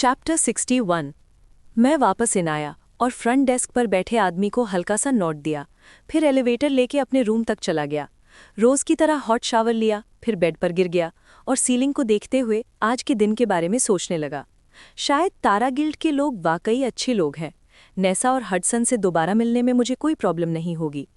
Chapter 61। मैं वापस इन आया और फ्रंट डेस्क पर बैठे आदमी को हल्का सा नोट दिया, फिर एलिवेटर लेके अपने रूम तक चला गया। रोज की तरह हॉट शावर लिया, फिर बेड पर गिर गया और सीलिंग को देखते हुए आज के दिन के बारे में सोचने लगा। शायद तारा गिल्ड के लोग वाकई अच्छे लोग हैं। नेसा और हडसन से दोबारा मिलने में मुझे कोई प्रॉब्लम नहीं होगी।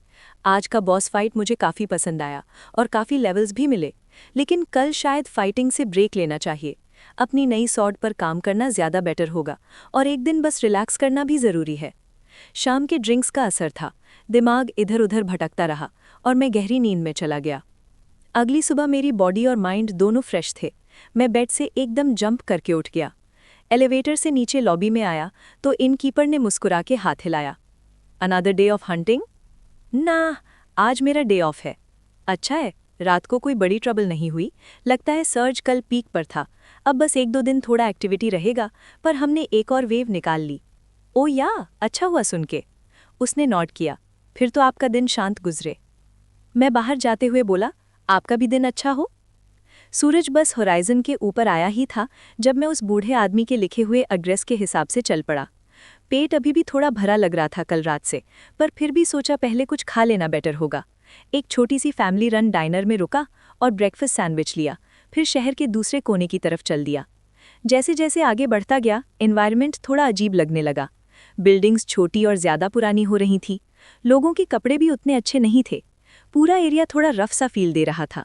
आज का बॉस फाइट मुझे काफ़ी पसंद आया और काफ़ी लेवल्स भी मिले, लेकिन कल शायद फाइटिंग से ब्रेक लेना चाहिए। अपनी नई सॉर्ड पर काम करना ज़्यादा बेटर होगा और एक दिन बस रिलैक्स करना भी ज़रूरी है। शाम के ड्रिंक्स का असर था, दिमाग इधर उधर भटकता रहा और मैं गहरी नींद में चला गया। अगली सुबह मेरी बॉडी और माइंड दोनों फ्रेश थे। मैं बेड से एकदम जंप करके उठ गया। एलिवेटर से नीचे लॉबी में आया तो इनकीपर ने मुस्कुरा के हाथ हिलाया। Another day of hunting? ना, आज मेरा डे ऑफ है। अच्छा है, रात को कोई बड़ी ट्रबल नहीं हुई। लगता है सर्ज कल पीक पर था। अब बस 1-2 दिन थोड़ा एक्टिविटी रहेगा, पर हमने एक और वेव निकाल ली। ओ या, अच्छा हुआ सुन के। उसने नॉट किया। फिर तो आपका दिन शांत गुजरे। मैं बाहर जाते हुए बोला, आपका भी दिन अच्छा हो। सूरज बस होराइजन के ऊपर आया ही था जब मैं उस बूढ़े आदमी के लिखे हुए एड्रेस के हिसाब से चल पड़ा। पेट अभी भी थोड़ा भरा लग रहा था कल रात से, पर फिर भी सोचा पहले कुछ खा लेना बेटर होगा। एक छोटी सी फैमिली रन डाइनर में रुका और ब्रेकफास्ट सैंडविच लिया, फिर शहर के दूसरे कोने की तरफ चल दिया। जैसे जैसे आगे बढ़ता गया, एनवायरनमेंट थोड़ा अजीब लगने लगा। बिल्डिंग्स छोटी और ज़्यादा पुरानी हो रही थीं। लोगों के कपड़े भी उतने अच्छे नहीं थे। पूरा एरिया थोड़ा रफ सा फील दे रहा था।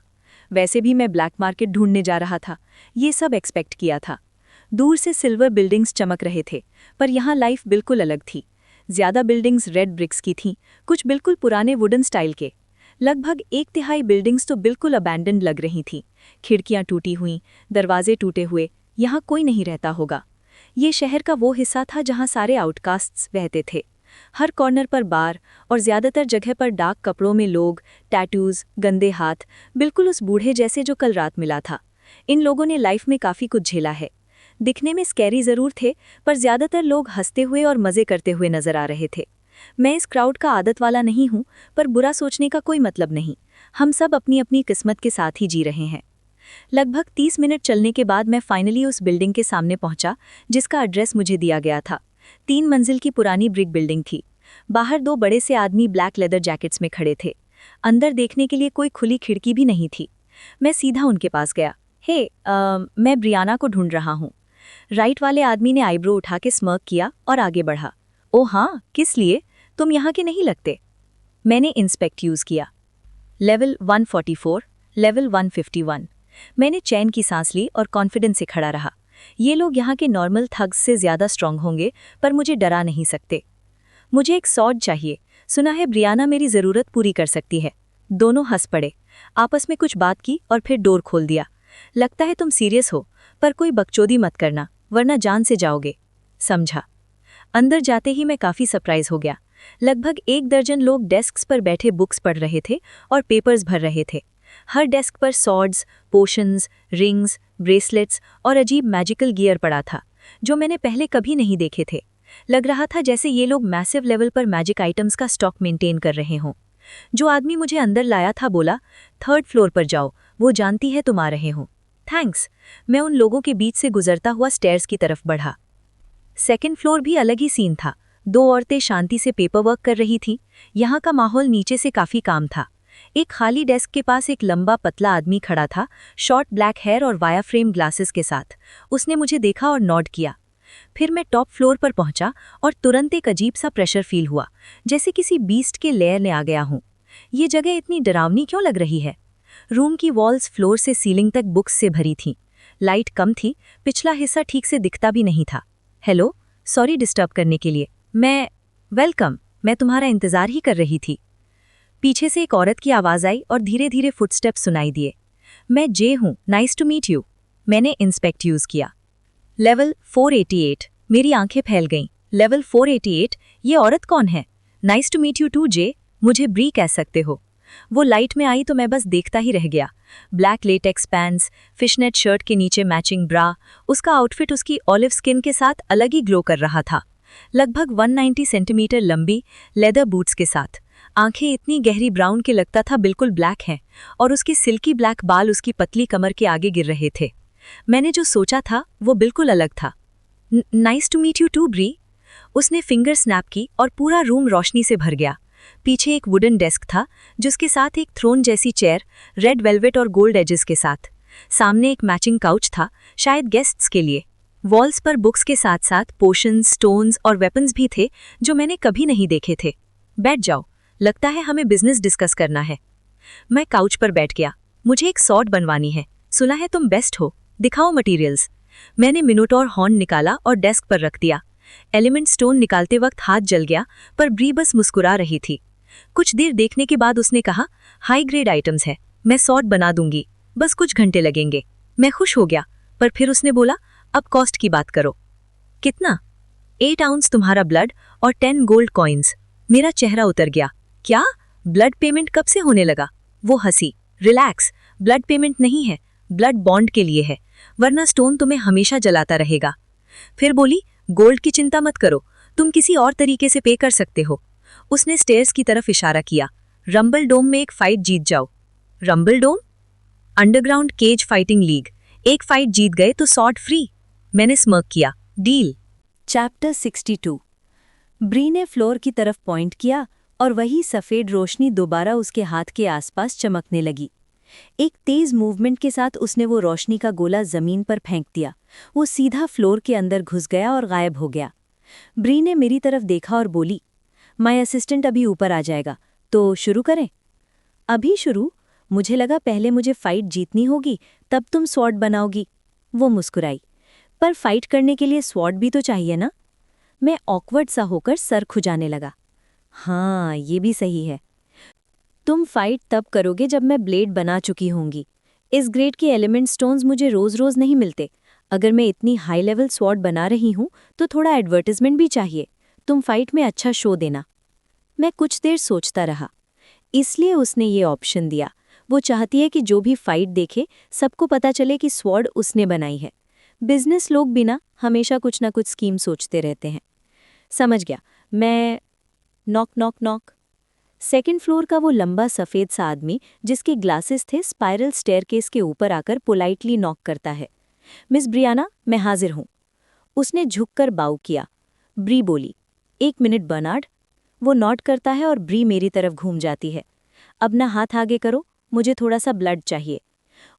वैसे भी मैं ब्लैक मार्केट ढूंढने जा रहा था, ये सब एक्सपेक्ट किया था। दूर से सिल्वर बिल्डिंग्स चमक रहे थे, पर यहाँ लाइफ बिल्कुल अलग थी। ज़्यादा बिल्डिंग्स रेड ब्रिक्स की थीं, कुछ बिल्कुल पुराने वुडन स्टाइल के। लगभग 1/3 बिल्डिंग्स तो बिल्कुल अबैंडन्ड लग रही थीं। खिड़कियां टूटी हुई, दरवाजे टूटे हुए। यहाँ कोई नहीं रहता होगा। ये शहर का वो हिस्सा था जहाँ सारे आउटकास्ट्स रहते थे। हर कॉर्नर पर बार और ज़्यादातर जगह पर डार्क कपड़ों में लोग, टैटूज, गंदे हाथ, बिल्कुल उस बूढ़े जैसे जो कल रात मिला था। इन लोगों ने लाइफ में काफ़ी कुछ झेला है। दिखने में स्कैरी ज़रूर थे, पर ज़्यादातर लोग हंसते हुए और मज़े करते हुए नजर आ रहे थे। मैं इस क्राउड का आदत वाला नहीं हूँ, पर बुरा सोचने का कोई मतलब नहीं। हम सब अपनी अपनी किस्मत के साथ ही जी रहे हैं। लगभग 30 मिनट चलने के बाद मैं फाइनली उस बिल्डिंग के सामने पहुंचा जिसका एड्रेस मुझे दिया गया था। 3 मंजिल की पुरानी ब्रिक बिल्डिंग थी। बाहर 2 बड़े से आदमी ब्लैक लेदर जैकेट्स में खड़े थे। अंदर देखने के लिए कोई खुली खिड़की भी नहीं थी। मैं सीधा उनके पास गया। हे, मैं ब्रियाना को ढूंढ रहा हूँ। राइट वाले आदमी ने आईब्रो उठा के स्मर्क किया और आगे बढ़ा। ओ हाँ, किस लिए? तुम यहाँ के नहीं लगते। मैंने इंस्पेक्ट यूज़ किया। Level 144, level 151। मैंने चैन की सांस ली और कॉन्फिडेंस से खड़ा रहा। ये लोग यहाँ के नॉर्मल थग्स से ज़्यादा स्ट्रांग होंगे, पर मुझे डरा नहीं सकते। मुझे एक सॉर्ड चाहिए। सुना है ब्रियाना मेरी ज़रूरत पूरी कर सकती है। दोनों हंस पड़े, आपस में कुछ बात की और फिर डोर खोल दिया। लगता है तुम सीरियस हो, पर कोई बकचोदी मत करना, वरना जान से जाओगे। समझा। अंदर जाते ही मैं काफ़ी सरप्राइज हो गया। लगभग 1 दर्जन लोग डेस्क्स पर बैठे बुक्स पढ़ रहे थे और पेपर्स भर रहे थे। हर डेस्क पर सॉर्ड्स, पोशंस, रिंग्स, ब्रेसलेट्स और अजीब मैजिकल गियर पड़ा था, जो मैंने पहले कभी नहीं देखे थे। लग रहा था जैसे ये लोग मैसिव लेवल पर मैजिक आइटम्स का स्टॉक मेंटेन कर रहे हों। जो आदमी मुझे अंदर लाया था बोला, 3rd फ्लोर पर जाओ, वो जानती है तुम आ रहे हो। थैंक्स। मैं उन लोगों के बीच से गुजरता हुआ स्टेयर्स की तरफ बढ़ा। 2nd फ्लोर भी अलग ही सीन था। 2 औरतें शांति से पेपर वर्क कर रही थीं। यहाँ का माहौल नीचे से काफ़ी काम था। एक खाली डेस्क के पास एक लंबा पतला आदमी खड़ा था, शॉर्ट ब्लैक हेयर और वायर फ्रेम ग्लासेस के साथ। उसने मुझे देखा और नॉड किया। फिर मैं टॉप फ्लोर पर पहुंचा और तुरंत एक अजीब सा प्रेशर फील हुआ, जैसे किसी बीस्ट के लेयर में आ गया हूँ। ये जगह इतनी डरावनी क्यों लग रही है? रूम की वॉल्स फ्लोर से सीलिंग तक बुक्स से भरी थीं। लाइट कम थी, पिछला हिस्सा ठीक से दिखता भी नहीं था। हेलो, सॉरी डिस्टर्ब करने के लिए। वेलकम, मैं तुम्हारा इंतज़ार ही कर रही थी। पीछे से एक औरत की आवाज़ आई और धीरे धीरे फुटस्टेप्स सुनाई दिए। मैं जे हूँ, नाइस टू मीट यू। मैंने इंस्पेक्ट यूज़ किया। लेवल 488। मेरी आंखें फैल गईं। लेवल 488? ये औरत कौन है? Nice to meet you too Jay. मुझे ब्री कह सकते हो। वो लाइट में आई तो मैं बस देखता ही रह गया। ब्लैक लेटेक्स पैंट्स, फिशनेट शर्ट के नीचे मैचिंग ब्रा। उसका आउटफिट उसकी ऑलिव स्किन के साथ अलग ही ग्लो कर रहा था। लगभग 190 सेंटीमीटर लंबी लेदर बूट्स के साथ। आंखें इतनी गहरी ब्राउन के लगता था बिल्कुल ब्लैक हैं, और उसके सिल्की ब्लैक बाल उसकी पतली कमर के आगे गिर रहे थे। मैंने जो सोचा था वो बिल्कुल अलग था। Nice to meet you too Bree. उसने फिंगर स्नैप की और पूरा रूम रोशनी से भर गया। पीछे एक वुडन डेस्क था जिसके साथ एक थ्रोन जैसी चेयर, रेड वेलवेट और गोल्ड एजेस के साथ। सामने एक मैचिंग काउच था, शायद गेस्ट्स के लिए। वॉल्स पर बुक्स के साथ साथ पोशंस, स्टोन्स और वेपन्स भी थे जो मैंने कभी नहीं देखे थे। बैठ जाओ, लगता है हमें बिजनेस डिस्कस करना है। मैं काउच पर बैठ गया। मुझे एक सॉर्ड बनवानी है, सुना है तुम बेस्ट हो, दिखाओ मटीरियल्स। मैंने मिनोटॉर हॉर्न निकाला और डेस्क पर रख दिया। एलिमेंट स्टोन निकालते वक्त हाथ जल गया, पर ब्री बस मुस्कुरा रही थी। कुछ देर देखने के बाद उसने कहा, हाई ग्रेड आइटम्स है, मैं सॉर्ड बना दूंगी, बस कुछ घंटे लगेंगे। मैं खुश हो गया, पर फिर उसने बोला, अब कॉस्ट की बात करो। कितना? 8 आउंस तुम्हारा ब्लड और 10 गोल्ड कॉइन्स। मेरा चेहरा उतर गया। क्या? ब्लड पेमेंट कब से होने लगा? वो हंसी। रिलैक्स, ब्लड पेमेंट नहीं है, ब्लड बॉन्ड के लिए है, वरना स्टोन तुम्हें हमेशा जलाता रहेगा। फिर बोली, गोल्ड की चिंता मत करो, तुम किसी और तरीके से पे कर सकते हो। उसने स्टेयर्स की तरफ इशारा किया। रंबल डोम में एक फाइट जीत जाओ। Rumble dome? Underground cage fighting league. एक फाइट जीत गए तो सॉर्ड फ्री। मैंने स्मर्क किया। डील। चैप्टर 62। ब्री ने फ्लोर की तरफ पॉइंट किया और वही सफ़ेद रोशनी दोबारा उसके हाथ के आसपास चमकने लगी। एक तेज मूवमेंट के साथ उसने वो रोशनी का गोला जमीन पर फेंक दिया। वो सीधा फ्लोर के अंदर घुस गया और गायब हो गया। ब्री ने मेरी तरफ देखा और बोली, माय असिस्टेंट अभी ऊपर आ जाएगा, तो शुरू करें? अभी शुरू? मुझे लगा पहले मुझे फाइट जीतनी होगी, तब तुम स्वॉर्ड बनाओगी। वो मुस्कुराई। पर फाइट करने के लिए स्वॉर्ड भी तो चाहिए ना? मैं ऑकवर्ड सा होकर सर खुजाने लगा। हाँ, ये भी सही है। तुम फाइट तब करोगे जब मैं ब्लेड बना चुकी होंगी। इस ग्रेड के एलिमेंट स्टोन्स मुझे रोज-रोज नहीं मिलते। अगर मैं इतनी हाई लेवल स्वॉर्ड बना रही हूँ तो थोड़ा एडवर्टाइजमेंट भी चाहिए। तुम फाइट में अच्छा शो देना। मैं कुछ देर सोचता रहा। इसलिए उसने ये ऑप्शन दिया। वो चाहती है कि जो भी फाइट देखे सबको पता चले कि स्वॉर्ड उसने बनाई है। बिजनेस लोग भी ना हमेशा कुछ ना कुछ स्कीम सोचते रहते हैं। समझ गया। मैं knock knock knock. Second floor का वो लंबा सफ़ेद सा आदमी जिसके ग्लासेस थे स्पाइरल स्टेयरकेस के ऊपर आकर पोलाइटली नॉक करता है। मिस ब्रियाना, मैं हाजिर हूँ। उसने झुककर बाउ किया। ब्री बोली, 1 मिनट बर्नार्ड। वो नॉट करता है और ब्री मेरी तरफ घूम जाती है। अब ना हाथ आगे करो, मुझे थोड़ा सा ब्लड चाहिए।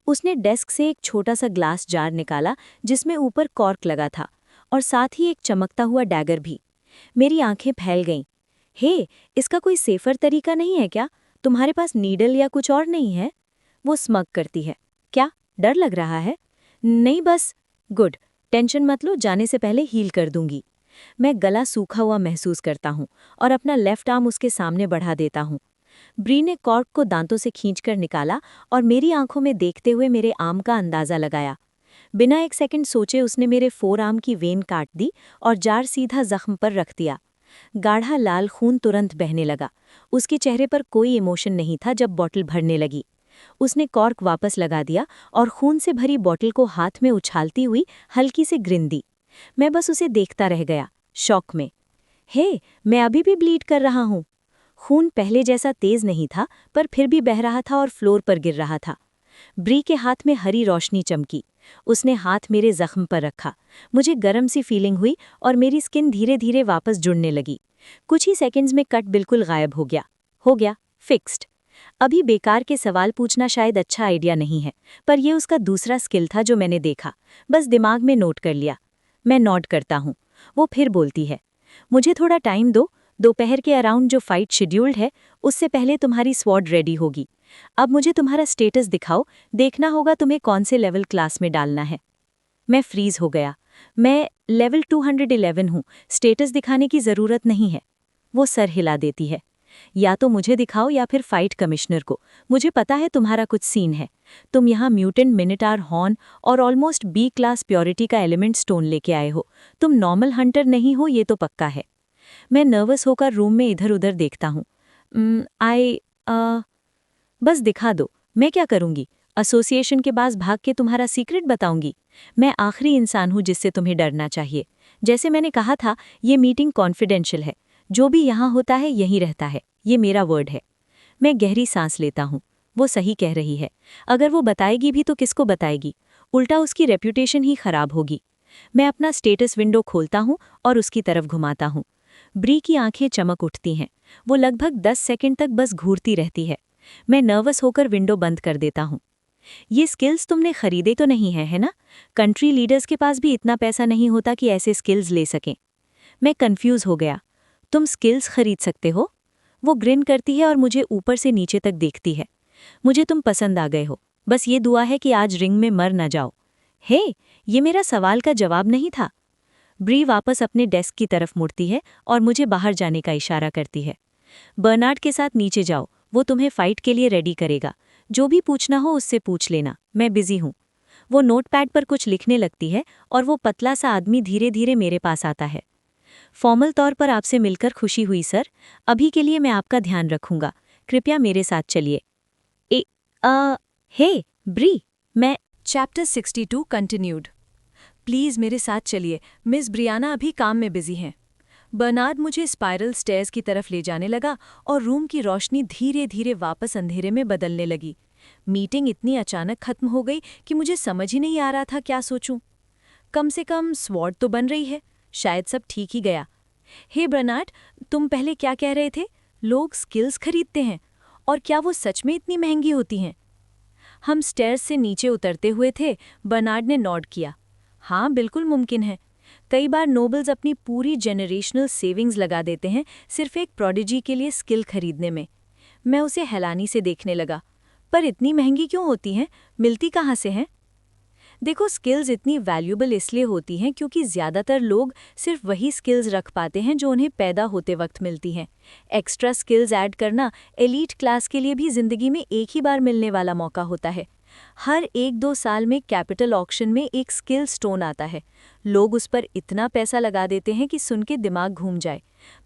उसने डेस्क से एक छोटा सा ग्लास जार निकाला जिसमें ऊपर कॉर्क लगा था और साथ ही एक चमकता हुआ डैगर भी। मेरी आंखें फैल गईं। हे, इसका कोई सेफर तरीका नहीं है क्या? तुम्हारे पास नीडल या कुछ और नहीं है? वो स्मग करती है। क्या डर लग रहा है? नहीं, बस। गुड, टेंशन मत लो, जाने से पहले हील कर दूंगी। मैं गला सूखा हुआ महसूस करता हूँ और अपना लेफ्ट आर्म उसके सामने बढ़ा देता हूँ। ब्री ने कॉर्क को दांतों से खींचकर निकाला और मेरी आंखों में देखते हुए मेरे आर्म का अंदाजा लगाया। बिना एक सेकंड सोचे उसने मेरे फोर आर्म की वेन काट दी और जार सीधा जख्म पर रख दिया। गाढ़ा लाल खून तुरंत बहने लगा। उसके चेहरे पर कोई इमोशन नहीं था जब बॉटल भरने लगी। उसने कॉर्क वापस लगा दिया और खून से भरी बॉटल को हाथ में उछालती हुई हल्की से ग्रिन दी। मैं बस उसे देखता रह गया, शॉक में। हे, मैं अभी भी ब्लीड कर रहा हूँ। खून पहले जैसा तेज नहीं था, पर फिर भी बह रहा था और फ्लोर पर गिर रहा था। ब्री के हाथ में हरी रोशनी चमकी। उसने हाथ मेरे जख्म पर रखा। मुझे गर्म सी फीलिंग हुई और मेरी स्किन धीरे धीरे वापस जुड़ने लगी। कुछ ही सेकंड्स में कट बिल्कुल गायब हो गया, फिक्स्ड। अभी बेकार के सवाल पूछना शायद अच्छा आइडिया नहीं है, पर यह उसका दूसरा स्किल था जो मैंने देखा, बस दिमाग में नोट कर लिया। मैं नॉड करता हूँ। वो फिर बोलती है, मुझे थोड़ा टाइम दो, दोपहर के अराउंड जो फाइट शेड्यूल्ड है उससे पहले तुम्हारी स्वॉर्ड रेडी होगी। अब मुझे तुम्हारा स्टेटस दिखाओ, देखना होगा तुम्हें कौन से लेवल क्लास में डालना है। मैं फ्रीज हो गया। मैं लेवल 211 हूँ, स्टेटस दिखाने की ज़रूरत नहीं है। वो सर हिला देती है। या तो मुझे दिखाओ या फिर फाइट कमिश्नर को। मुझे पता है तुम्हारा कुछ सीन है। तुम यहाँ म्यूटेंट मिनिटार हॉर्न और ऑलमोस्ट बी क्लास प्योरिटी का एलिमेंट स्टोन लेके आए हो। तुम नॉर्मल हंटर नहीं हो, ये तो पक्का है। मैं नर्वस होकर रूम में इधर उधर देखता हूँ। बस दिखा दो, मैं क्या करूँगी? एसोसिएशन के पास भाग के तुम्हारा सीक्रेट बताऊंगी। मैं आखिरी इंसान हूँ जिससे तुम्हें डरना चाहिए। जैसे मैंने कहा था, ये मीटिंग कॉन्फिडेंशियल है। जो भी यहाँ होता है यहीं रहता है, ये मेरा वर्ड है। मैं गहरी सांस लेता हूँ। वो सही कह रही है। अगर वो बताएगी भी तो किसको बताएगी? उल्टा उसकी रेप्यूटेशन ही खराब होगी। मैं अपना स्टेटस विंडो खोलता हूँ और उसकी तरफ घुमाता हूँ। ब्री की आंखें चमक उठती हैं। वो लगभग 10 सेकंड तक बस घूरती रहती है। मैं नर्वस होकर विंडो बंद कर देता हूँ। ये स्किल्स तुमने खरीदे तो नहीं है ना? कंट्री लीडर्स के पास भी इतना पैसा नहीं होता कि ऐसे स्किल्स ले सकें। मैं कंफ्यूज हो गया। तुम स्किल्स खरीद सकते हो? वो ग्रिन करती है और मुझे ऊपर से नीचे तक देखती है। मुझे तुम पसंद आ गए हो, बस ये दुआ है कि आज रिंग में मर न जाओ। हे, ये मेरा सवाल का जवाब नहीं था। ब्री वापस अपने डेस्क की तरफ मुड़ती है और मुझे बाहर जाने का इशारा करती है। बर्नार्ड के साथ नीचे जाओ, वो तुम्हें फाइट के लिए रेडी करेगा। जो भी पूछना हो उससे पूछ लेना, मैं बिजी हूँ। वो नोटपैड पर कुछ लिखने लगती है और वो पतला सा आदमी धीरे धीरे मेरे पास आता है। फॉर्मल तौर पर आपसे मिलकर खुशी हुई सर। अभी के लिए मैं आपका ध्यान रखूंगा, कृपया मेरे साथ चलिए। हे ब्री, मैं चैप्टर 62 कंटिन्यूड। प्लीज़ मेरे साथ चलिए, मिस ब्रियाना अभी काम में बिजी हैं। बर्नार्ड मुझे स्पाइरल स्टेयर्स की तरफ ले जाने लगा और रूम की रोशनी धीरे धीरे वापस अंधेरे में बदलने लगी। मीटिंग इतनी अचानक खत्म हो गई कि मुझे समझ ही नहीं आ रहा था क्या सोचूं। कम से कम स्वॉर्ड तो बन रही है, शायद सब ठीक ही गया। हे बर्नार्ड, तुम पहले क्या कह रहे थे? लोग स्किल्स खरीदते हैं, और क्या वो सच में इतनी महंगी होती हैं? हम स्टेयर्स से नीचे उतरते हुए थे। बर्नार्ड ने नॉड किया। हाँ, बिल्कुल मुमकिन है। कई बार नोबल्स अपनी पूरी जेनरेशनल सेविंग्स लगा देते हैं सिर्फ एक प्रोडिजी के लिए स्किल खरीदने में। मैं उसे हैरानी से देखने लगा। पर इतनी महंगी क्यों होती हैं? मिलती कहाँ से हैं? देखो, स्किल्स इतनी वैल्यूबल इसलिए होती हैं क्योंकि ज़्यादातर लोग सिर्फ वही स्किल्स रख पाते हैं जो उन्हें पैदा होते वक्त मिलती हैं। एक्स्ट्रा स्किल्स ऐड करना एलीट क्लास के लिए भी ज़िंदगी में एक ही बार मिलने वाला मौका होता है। हर 1-2 साल में कैपिटल ऑक्शन में एक स्किल स्टोन आता है। लोग उस पर इतना पैसा लगा देते हैं कि सुन के दिमाग घूम जाए।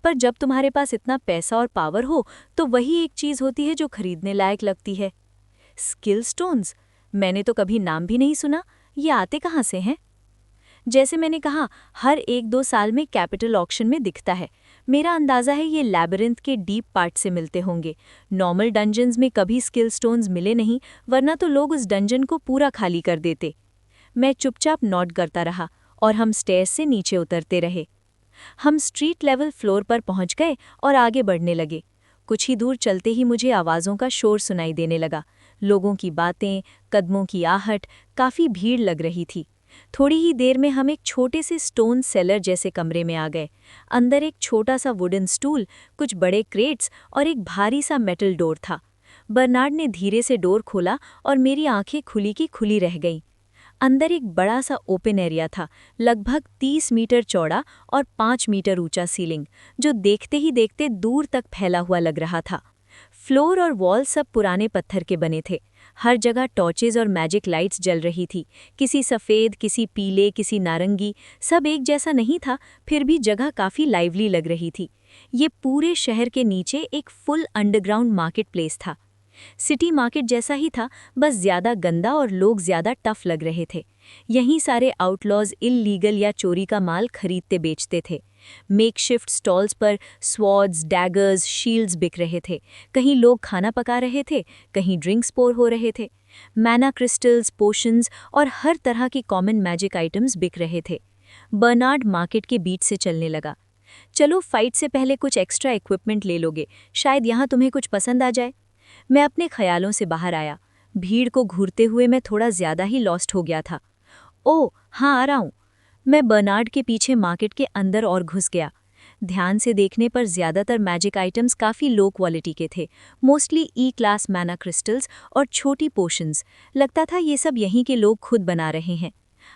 पर जब तुम्हारे पास इतना पैसा और पावर हो तो वही एक चीज़ होती है जो खरीदने लायक लगती है। Skill stones? मैंने तो कभी नाम भी नहीं सुना। ये आते कहाँ से हैं? जैसे मैंने कहा, हर 1-2 साल में कैपिटल ऑक्शन में दिखता है। मेरा अंदाज़ा है ये लैबिरिंथ के डीप पार्ट से मिलते होंगे। नॉर्मल डंजन्स में कभी स्किल स्टोन्स मिले नहीं, वरना तो लोग उस डंजन को पूरा खाली कर देते। मैं चुपचाप नॉड करता रहा और हम स्टेयर्स से नीचे उतरते रहे। हम स्ट्रीट लेवल फ्लोर पर पहुंच गए और आगे बढ़ने लगे। कुछ ही दूर चलते ही मुझे आवाज़ों का शोर सुनाई देने लगा। लोगों की बातें, कदमों की आहट, काफ़ी भीड़ लग रही थी। थोड़ी ही देर में हम एक छोटे से स्टोन सेलर जैसे कमरे में आ गए। अंदर एक छोटा सा वुडन स्टूल, कुछ बड़े क्रेट्स और एक भारी सा मेटल डोर था। बर्नार्ड ने धीरे से डोर खोला और मेरी आंखें खुली की खुली रह गईं। अंदर एक बड़ा सा ओपन एरिया था, लगभग 30 मीटर चौड़ा और 5 मीटर ऊंचा सीलिंग, जो देखते ही देखते दूर तक फैला हुआ लग रहा था। फ्लोर और वॉल सब पुराने पत्थर के बने थे। हर जगह टॉर्चेज और मैजिक लाइट्स जल रही थी, किसी सफ़ेद, किसी पीले, किसी नारंगी। सब एक जैसा नहीं था, फिर भी जगह काफ़ी लाइवली लग रही थी। ये पूरे शहर के नीचे एक फुल अंडरग्राउंड मार्केट प्लेस था। सिटी मार्केट जैसा ही था, बस ज़्यादा गंदा और लोग ज़्यादा टफ लग रहे थे। यहीं सारे आउटलॉज इल्लीगल या चोरी का माल खरीदते बेचते थे। मेकशिफ्ट स्टॉल्स पर स्वॉर्ड्स, डैगर्स, शील्ड्स बिक रहे थे। कहीं लोग खाना पका रहे थे, कहीं ड्रिंक्स पोर हो रहे थे। मैना क्रिस्टल्स, पोशंस और हर तरह की कॉमन मैजिक आइटम्स बिक रहे थे। बर्नार्ड मार्केट के बीच से चलने लगा। चलो, फाइट से पहले कुछ एक्स्ट्रा इक्विपमेंट ले लोगे, शायद यहाँ तुम्हें कुछ पसंद आ जाए। मैं अपने ख्यालों से बाहर आया। भीड़ को घूरते हुए मैं थोड़ा ज़्यादा ही लॉस्ट हो गया था। ओह हाँ, आ रहा हूँ। मैं बर्नार्ड के पीछे मार्केट के अंदर और घुस गया। ध्यान से देखने पर ज़्यादातर मैजिक आइटम्स काफ़ी लो क्वालिटी के थे, मोस्टली ई क्लास मैना क्रिस्टल्स और छोटी पोशंस। लगता था ये सब यहीं के लोग खुद बना रहे हैं।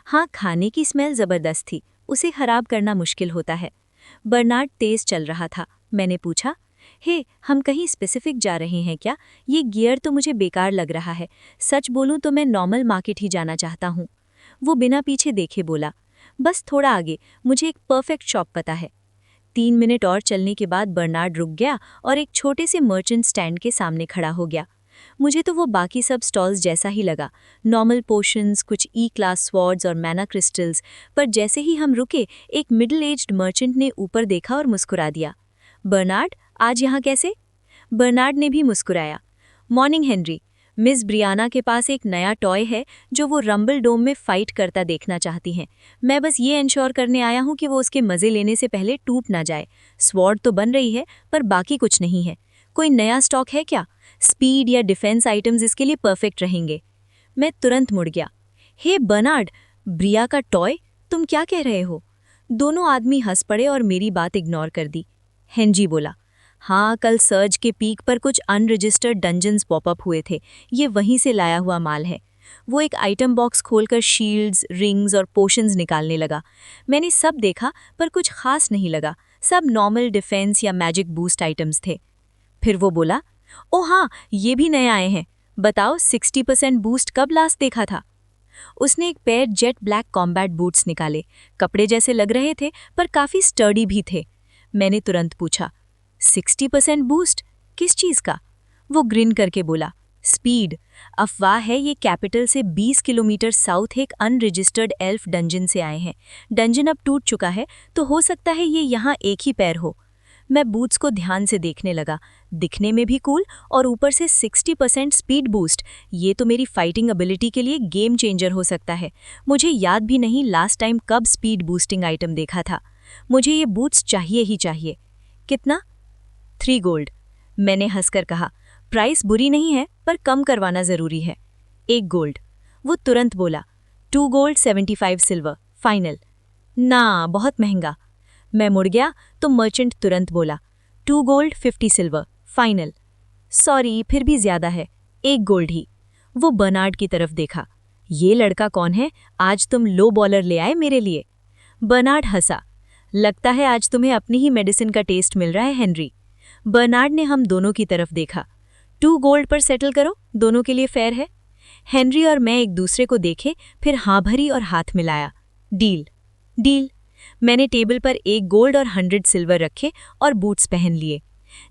हाँ, खाने की स्मेल ज़बरदस्त थी, उसे खराब करना मुश्किल होता है। बर्नार्ड तेज़ चल रहा था। मैंने पूछा, हे, हम कहीं स्पेसिफिक जा रहे हैं क्या? ये गियर तो मुझे बेकार लग रहा है। सच बोलूं तो मैं नॉर्मल मार्केट ही जाना चाहता हूँ। वो बिना पीछे देखे बोला, बस थोड़ा आगे, मुझे एक परफेक्ट शॉप पता है। 3 मिनट और चलने के बाद बर्नार्ड रुक गया और एक छोटे से मर्चेंट स्टैंड के सामने खड़ा हो गया। मुझे तो वो बाकी सब स्टॉल्स जैसा ही लगा, नॉर्मल पोशंस, कुछ ई क्लास स्वॉर्ड्स और मैना क्रिस्टल्स। पर जैसे ही हम रुके, एक मिडिल एज्ड मर्चेंट ने ऊपर देखा और मुस्कुरा दिया। बर्नार्ड, आज यहाँ कैसे? बर्नार्ड ने भी मुस्कुराया। मॉर्निंग हेनरी, मिस ब्रियाना के पास एक नया टॉय है जो वो रंबल डोम में फाइट करता देखना चाहती हैं। मैं बस ये इंश्योर करने आया हूँ कि वो उसके मज़े लेने से पहले टूट ना जाए। स्वॉर्ड तो बन रही है पर बाकी कुछ नहीं है। कोई नया स्टॉक है क्या? स्पीड या डिफेंस आइटम्स इसके लिए परफेक्ट रहेंगे। मैं तुरंत मुड़ गया। हे बर्नार्ड, ब्रिया का टॉय? तुम क्या कह रहे हो? दोनों आदमी हंस पड़े और मेरी बात इग्नोर कर दी। हेनरी बोला, हाँ, कल सर्ज के पीक पर कुछ अनरजिस्टर्ड डंजन्स पॉपअप हुए थे। ये वहीं से लाया हुआ माल है। वो एक आइटम बॉक्स खोलकर शील्ड्स, रिंग्स और पोशंस निकालने लगा। मैंने सब देखा पर कुछ खास नहीं लगा। सब नॉर्मल डिफेंस या मैजिक बूस्ट आइटम्स थे। फिर वो बोला, ओ हाँ, ये भी नए आए हैं। बताओ 60% बूस्ट कब लास्ट देखा था? उसने एक pair jet black combat boots निकाले। कपड़े जैसे लग रहे थे पर काफ़ी स्टर्डी भी थे। मैंने तुरंत पूछा, 60% बूस्ट? किस चीज़ का? वो ग्रिन करके बोला, स्पीड। अफवाह है ये कैपिटल से 20 किलोमीटर साउथ एक अनरजिस्टर्ड एल्फ डंजन से आए हैं। डंजन अब टूट चुका है तो हो सकता है ये यहाँ एक ही पैर हो। मैं बूट्स को ध्यान से देखने लगा। दिखने में भी कूल और ऊपर से 60% स्पीड बूस्ट। ये तो मेरी फाइटिंग एबिलिटी के लिए गेम चेंजर हो सकता है। मुझे याद भी नहीं लास्ट टाइम कब स्पीड बूस्टिंग आइटम देखा था। मुझे ये बूट्स चाहिए ही चाहिए। कितना? 3 गोल्ड। मैंने हंसकर कहा, प्राइस बुरी नहीं है पर कम करवाना ज़रूरी है। 1 गोल्ड। वो तुरंत बोला, 2 गोल्ड 75 सिल्वर, फाइनल। ना, बहुत महंगा। मैं मुड़ गया तो मर्चेंट तुरंत बोला, 2 गोल्ड 50 सिल्वर, फाइनल। सॉरी, फिर भी ज़्यादा है, 1 गोल्ड ही। वो बर्नार्ड की तरफ देखा। ये लड़का कौन है? आज तुम लो बॉलर ले आए मेरे लिए। बर्नार्ड हंसा। लगता है आज तुम्हें अपनी ही मेडिसिन का टेस्ट मिल रहा है हेनरी। बर्नार्ड ने हम दोनों की तरफ देखा। 2 गोल्ड पर सेटल करो, दोनों के लिए फेयर है। हेनरी और मैं एक दूसरे को देखे, फिर हाँ भरी और हाथ मिलाया। डील। डील। मैंने टेबल पर 1 गोल्ड और 100 सिल्वर रखे और बूट्स पहन लिए।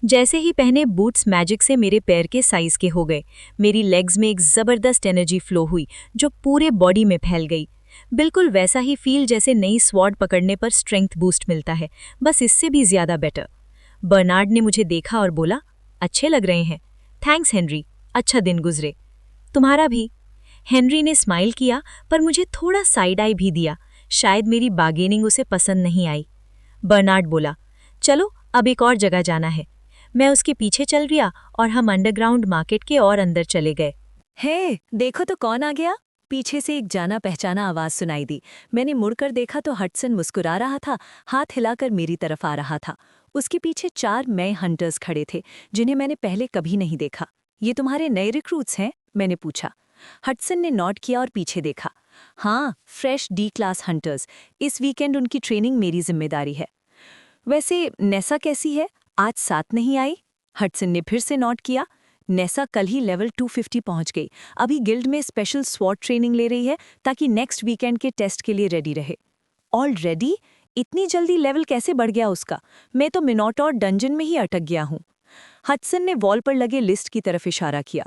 जैसे ही पहने बूट्स मैजिक से मेरे पैर के साइज के हो गए। मेरी लेग्स में एक ज़बरदस्त एनर्जी फ्लो हुई जो पूरे बॉडी में फैल गई। बिल्कुल वैसा ही फील जैसे नई स्वॉर्ड पकड़ने पर स्ट्रेंथ बूस्ट मिलता है, बस इससे भी ज़्यादा बेटर। बर्नार्ड ने मुझे देखा और बोला, अच्छे लग रहे हैं। थैंक्स हेनरी, अच्छा दिन गुजरे। तुम्हारा भी। हेनरी ने स्माइल किया पर मुझे थोड़ा साइड आई भी दिया। शायद मेरी बार्गेनिंग उसे पसंद नहीं आई। बर्नार्ड बोला, चलो अब एक और जगह जाना है। मैं उसके पीछे चल गया और हम अंडरग्राउंड मार्केट के और अंदर चले गए। हे, देखो तो कौन आ गया। पीछे से एक जाना पहचाना आवाज सुनाई दी। मैंने मुड़कर देखा तो हडसन मुस्कुरा रहा था, हाथ हिलाकर मेरी तरफ आ रहा था। उसके पीछे 4 नए हंटर्स खड़े थे जिन्हें मैंने पहले कभी नहीं देखा। ये तुम्हारे नए रिक्रूट्स हैं? मैंने पूछा। हडसन ने नोट किया और पीछे देखा। हाँ, फ्रेश डी क्लास हंटर्स। इस वीकेंड उनकी ट्रेनिंग मेरी जिम्मेदारी है। वैसे नेसा कैसी है? आज साथ नहीं आई? हडसन ने फिर से नोट किया। नेसा कल ही लेवल 250 पहुंच गई। अभी गिल्ड में स्पेशल स्वॉट ट्रेनिंग ले रही है ताकि नेक्स्ट वीकेंड के टेस्ट के लिए रेडी रहे। ऑलरेडी? इतनी जल्दी लेवल कैसे बढ़ गया उसका? मैं तो मिनोटॉर डंजन में ही अटक गया हूँ। हडसन ने वॉल पर लगे लिस्ट की तरफ इशारा किया।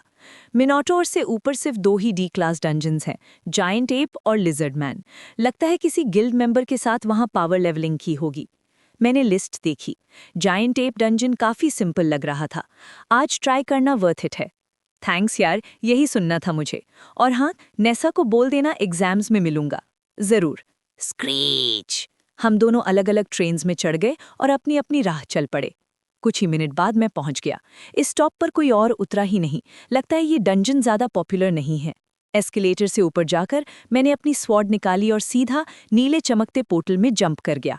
मिनोटोर से ऊपर सिर्फ 2 ही डी क्लास डंजन्स हैं, जायंट एप और लिजर्ड मैन। लगता है किसी गिल्ड मेंबर के साथ वहां पावर लेवलिंग की होगी। मैंने लिस्ट देखी। जायंट एप डंजन काफी सिंपल लग रहा था। आज ट्राई करना वर्थ इट है। थैंक्स यार, यही सुनना था मुझे। और हाँ, नेसा को बोल देना एग्जाम्स में मिलूंगा। जरूर। स्क्रीच। हम दोनों अलग अलग ट्रेन्स में चढ़ गए और अपनी अपनी राह चल पड़े। कुछ ही मिनट बाद मैं पहुंच गया। इस स्टॉप पर कोई और उतरा ही नहीं। लगता है ये डंजन ज़्यादा पॉपुलर नहीं है। एस्केलेटर से ऊपर जाकर मैंने अपनी स्वॉर्ड निकाली और सीधा नीले चमकते पोर्टल में जंप कर गया।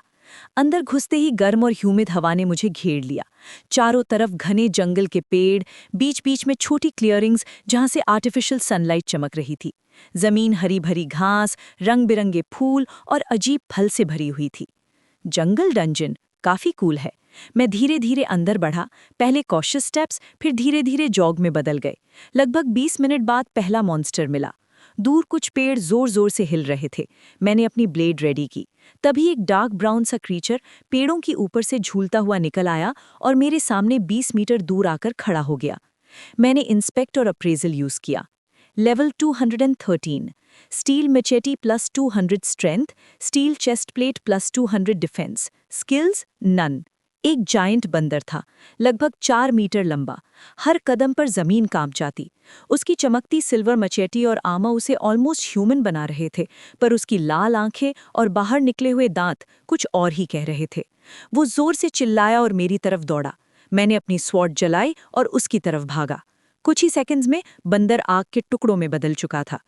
अंदर घुसते ही गर्म और ह्यूमिड हवा ने मुझे घेर लिया। चारों तरफ घने जंगल के पेड़, बीच बीच में छोटी क्लियरिंग्स जहां से आर्टिफिशियल सनलाइट चमक रही थी। जमीन हरी भरी घास, रंग बिरंगे फूल और अजीब फल से भरी हुई थी। जंगल डंजन काफी कूल है। मैं धीरे धीरे अंदर बढ़ा। पहले कॉशियस स्टेप्स, फिर धीरे धीरे जॉग में बदल गए। लगभग 20 मिनट बाद पहला मॉन्स्टर मिला। दूर कुछ पेड़ जोर जोर से हिल रहे थे। मैंने अपनी ब्लेड रेडी की। तभी एक डार्क ब्राउन सा क्रीचर पेड़ों के ऊपर से झूलता हुआ निकल आया और मेरे सामने 20 मीटर दूर आकर खड़ा हो गया। मैंने इंस्पेक्ट और अप्रेजल यूज किया। Level 213, steel machete plus 200 strength, steel chest plate plus 200 defence, skills none. एक जायंट बंदर था, लगभग 4 मीटर लंबा। हर कदम पर जमीन कांप जाती। उसकी चमकती सिल्वर मचेटी और आमा उसे ऑलमोस्ट ह्यूमन बना रहे थे, पर उसकी लाल आंखें और बाहर निकले हुए दांत कुछ और ही कह रहे थे। वो जोर से चिल्लाया और मेरी तरफ दौड़ा। मैंने अपनी स्वॉर्ड जलाई और उसकी तरफ भागा। कुछ ही सेकंड्स में बंदर आग के टुकड़ों में बदल चुका था।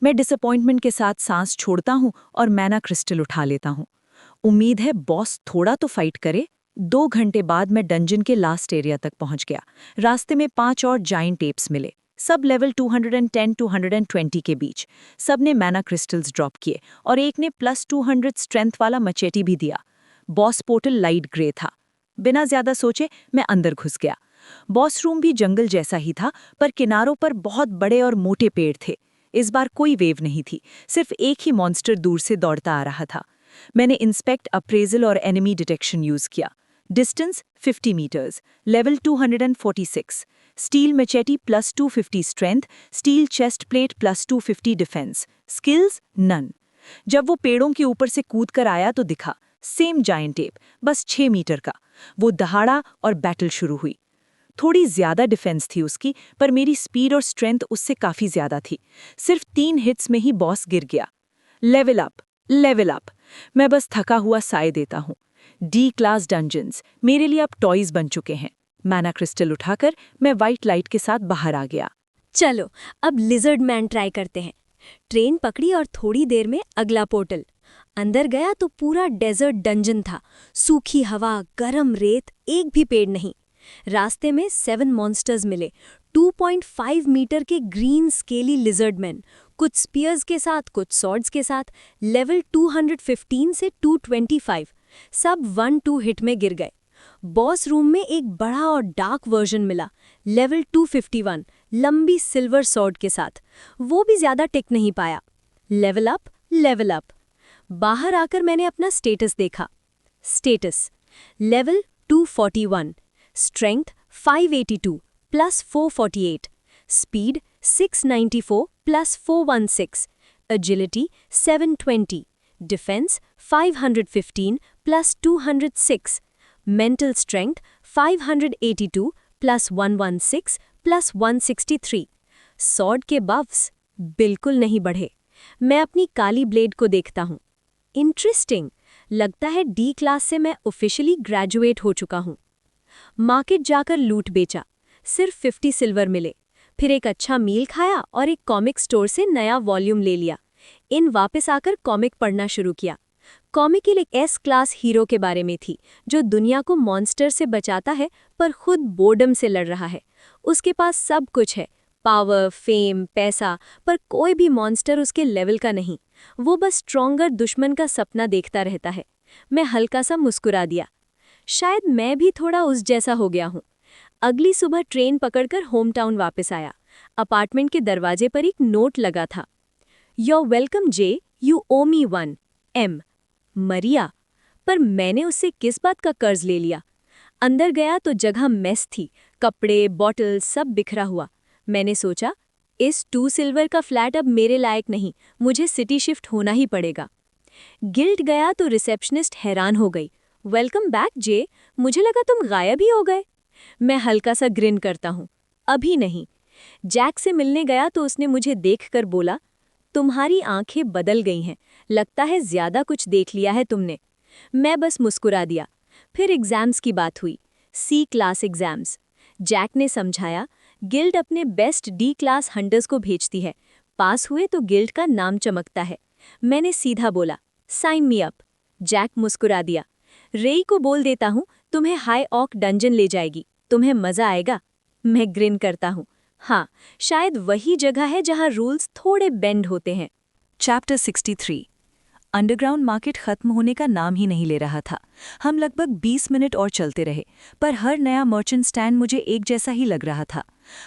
मैं डिसअपॉइंटमेंट के साथ सांस छोड़ता हूं और मैना क्रिस्टल उठा लेता हूं। उम्मीद है बॉस थोड़ा तो फाइट करे। 2 घंटे बाद मैं डंजन के लास्ट एरिया तक पहुंच गया। रास्ते में 5 और जाइंट एप्स मिले, सब लेवल 210-220 के बीच। सब ने मैना क्रिस्टल्स ड्रॉप किए और एक ने +200 स्ट्रेंथ वाला मचेटी भी दिया। बॉस पोर्टल लाइट ग्रे था। बिना ज्यादा सोचे मैं अंदर घुस गया। बॉस रूम भी जंगल जैसा ही था, पर किनारों पर बहुत बड़े और मोटे पेड़ थे। इस बार कोई वेव नहीं थी, सिर्फ एक ही मॉन्स्टर दूर से दौड़ता आ रहा था। मैंने इंस्पेक्ट, अप्रेजल और एनिमी डिटेक्शन यूज किया। Distance 50 metres, level 246, steel machete +250 strength, steel chest plate +250 defence, skills none. जब वो पेड़ों के ऊपर से कूद कर आया तो दिखा, सेम जायंट टेप, बस 6 मीटर का। वो दहाड़ा और बैटल शुरू हुई। थोड़ी ज्यादा डिफेंस थी उसकी, पर मेरी स्पीड और स्ट्रेंथ उससे काफी ज्यादा थी। सिर्फ 3 हिट्स में ही बॉस गिर गया। Level up, level up. मैं बस थका हुआ साय देता हूँ। डी क्लास डंजन्स मेरे लिए अब टॉयज बन चुके हैं। मैना क्रिस्टल उठाकर मैं वाइट लाइट के साथ बाहर आ गया। चलो अब लिजर्ड मैन ट्राई करते हैं। ट्रेन पकड़ी और थोड़ी देर में अगला पोर्टल। अंदर गया तो पूरा डेजर्ट डंजन था। सूखी हवा, गरम रेत, एक भी पेड़ नहीं। रास्ते में 7 मॉन्स्टर्स मिले। 2.5 मीटर के ग्रीन स्केली लिजर्ड मैन, कुछ स्पीयर्स के साथ, कुछ सॉर्ड्स के साथ। लेवल 215 से 225, सब 1-2 हिट में गिर गए। बॉस रूम में एक बड़ा और डार्क वर्जन मिला, लेवल 251, लंबी सिल्वर सॉर्ड के साथ। वो भी ज्यादा टिक नहीं पाया। Level up, level up. बाहर आकर मैंने अपना स्टेटस देखा। Status level 241, strength 582 +448, speed 694 +416, agility 720, defence 515 +206, mental strength 582 +116 +163। Sword के बफ्स बिल्कुल नहीं बढ़े। मैं अपनी काली ब्लेड को देखता हूँ। इंटरेस्टिंग, लगता है डी क्लास से मैं ऑफिशियली ग्रेजुएट हो चुका हूँ। मार्केट जाकर लूट बेचा, सिर्फ 50 सिल्वर मिले। फिर एक अच्छा मील खाया और एक कॉमिक स्टोर से नया वॉल्यूम ले लिया। इन वापस आकर कॉमिक पढ़ना शुरू किया। कॉमिक एक एस क्लास हीरो के बारे में थी, जो दुनिया को मॉन्स्टर से बचाता है पर खुद बोर्डम से लड़ रहा है। उसके पास सब कुछ है, पावर, फेम, पैसा, पर कोई भी मॉन्स्टर उसके लेवल का नहीं। वो बस स्ट्रॉन्गर दुश्मन का सपना देखता रहता है। मैं हल्का सा मुस्कुरा दिया। शायद मैं भी थोड़ा उस जैसा हो गया हूँ। अगली सुबह ट्रेन पकड़कर होम टाउन वापस आया। अपार्टमेंट के दरवाजे पर एक नोट लगा था। You're welcome J, you owe me 1 M। Maria. पर मैंने उससे किस बात का कर्ज ले लिया? अंदर गया तो जगह मेस थी, कपड़े, बॉटल सब बिखरा हुआ। मैंने सोचा, इस 2 सिल्वर का फ्लैट अब मेरे लायक नहीं, मुझे सिटी शिफ्ट होना ही पड़ेगा। गिल्ड गया तो रिसेप्शनिस्ट हैरान हो गई। वेलकम बैक जे, मुझे लगा तुम गायब ही हो गए। मैं हल्का सा ग्रिन करता हूँ। अभी नहीं। जैक से मिलने गया तो उसने मुझे देखकर बोला, तुम्हारी आंखें बदल गई हैं, लगता है ज्यादा कुछ देख लिया है तुमने। मैं बस मुस्कुरा दिया। फिर एग्जाम्स की बात हुई, C क्लास एग्जाम्स। जैक ने समझाया, गिल्ड अपने बेस्ट D क्लास हंटर्स को भेजती है, पास हुए तो गिल्ड का नाम चमकता है। मैंने सीधा बोला, साइन मी अप। जैक मुस्कुरा दिया। रेई को बोल देता हूँ, तुम्हें हाई ऑक डंजन ले जाएगी, तुम्हें मजा आएगा। मैं ग्रिन करता हूँ। हाँ, शायद वही जगह है जहाँ रूल्स थोड़े बेंड होते हैं। चैप्टर 63। अंडरग्राउंड मार्केट खत्म होने का नाम ही नहीं ले रहा था। हम लगभग 20 मिनट और चलते रहे, पर हर नया मर्चेंट स्टैंड मुझे एक जैसा ही लग रहा था।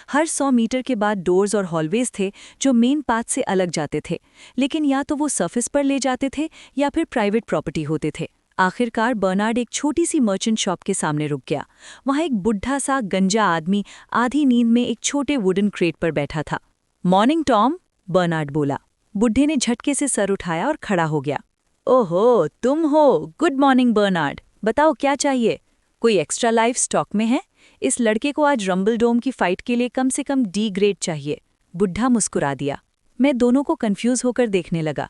हर 100 मीटर के बाद डोर्स और हॉलवेज थे जो मेन पाथ से अलग जाते थे, लेकिन या तो वो सरफेस पर ले जाते थे या फिर प्राइवेट प्रॉपर्टी होते थे। आखिरकार बर्नार्ड एक छोटी सी मर्चेंट शॉप के सामने रुक गया। वहाँ एक बुढ़ा सा गंजा आदमी आधी नींद में एक छोटे वुडन क्रेट पर बैठा था। मॉर्निंग टॉम, बर्नार्ड बोला। बुढ़े ने झटके से सर उठाया और खड़ा हो गया। ओहो, तुम हो। गुड मॉर्निंग बर्नार्ड, बताओ क्या चाहिए? कोई एक्स्ट्रा लाइफ स्टॉक में है? इस लड़के को आज रंबल डोम की फाइट के लिए कम से कम डी ग्रेड चाहिए। बुढ़ा मुस्कुरा दिया। मैं दोनों को कंफ्यूज होकर देखने लगा।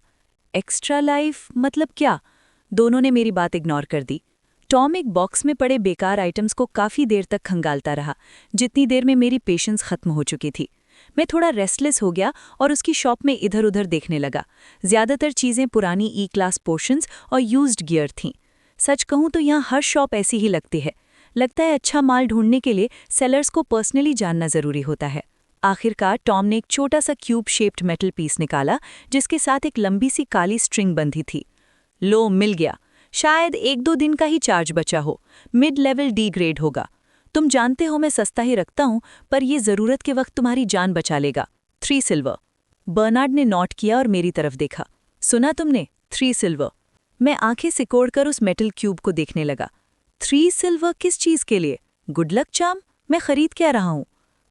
एक्स्ट्रा लाइफ मतलब क्या? दोनों ने मेरी बात इग्नोर कर दी। टॉम एक बॉक्स में पड़े बेकार आइटम्स को काफ़ी देर तक खंगालता रहा, जितनी देर में मेरी पेशेंस खत्म हो चुकी थी। मैं थोड़ा रेस्टलेस हो गया और उसकी शॉप में इधर उधर देखने लगा। ज़्यादातर चीज़ें पुरानी ई क्लास पोर्शंस और यूज्ड गियर थीं। सच कहूँ तो यहाँ हर शॉप ऐसी ही लगती है। लगता है अच्छा माल ढूंढने के लिए सेलर्स को पर्सनली जानना ज़रूरी होता है। आखिरकार टॉम ने एक छोटा सा क्यूब शेप्ड मेटल पीस निकाला, जिसके साथ एक लंबी सी काली स्ट्रिंग बंधी थी। लो, मिल गया। शायद 1-2 दिन का ही चार्ज बचा हो। मिड लेवल डी ग्रेड होगा। तुम जानते हो मैं सस्ता ही रखता हूं, पर यह ज़रूरत के वक्त तुम्हारी जान बचा लेगा। 3 सिल्वर। बर्नार्ड ने नोट किया और मेरी तरफ देखा। सुना तुमने? 3 सिल्वर। मैं आंखें सिकोड़कर उस मेटल क्यूब को देखने लगा। 3 सिल्वर किस चीज़ के लिए? Good luck charm? मैं खरीद क्या रहा हूं?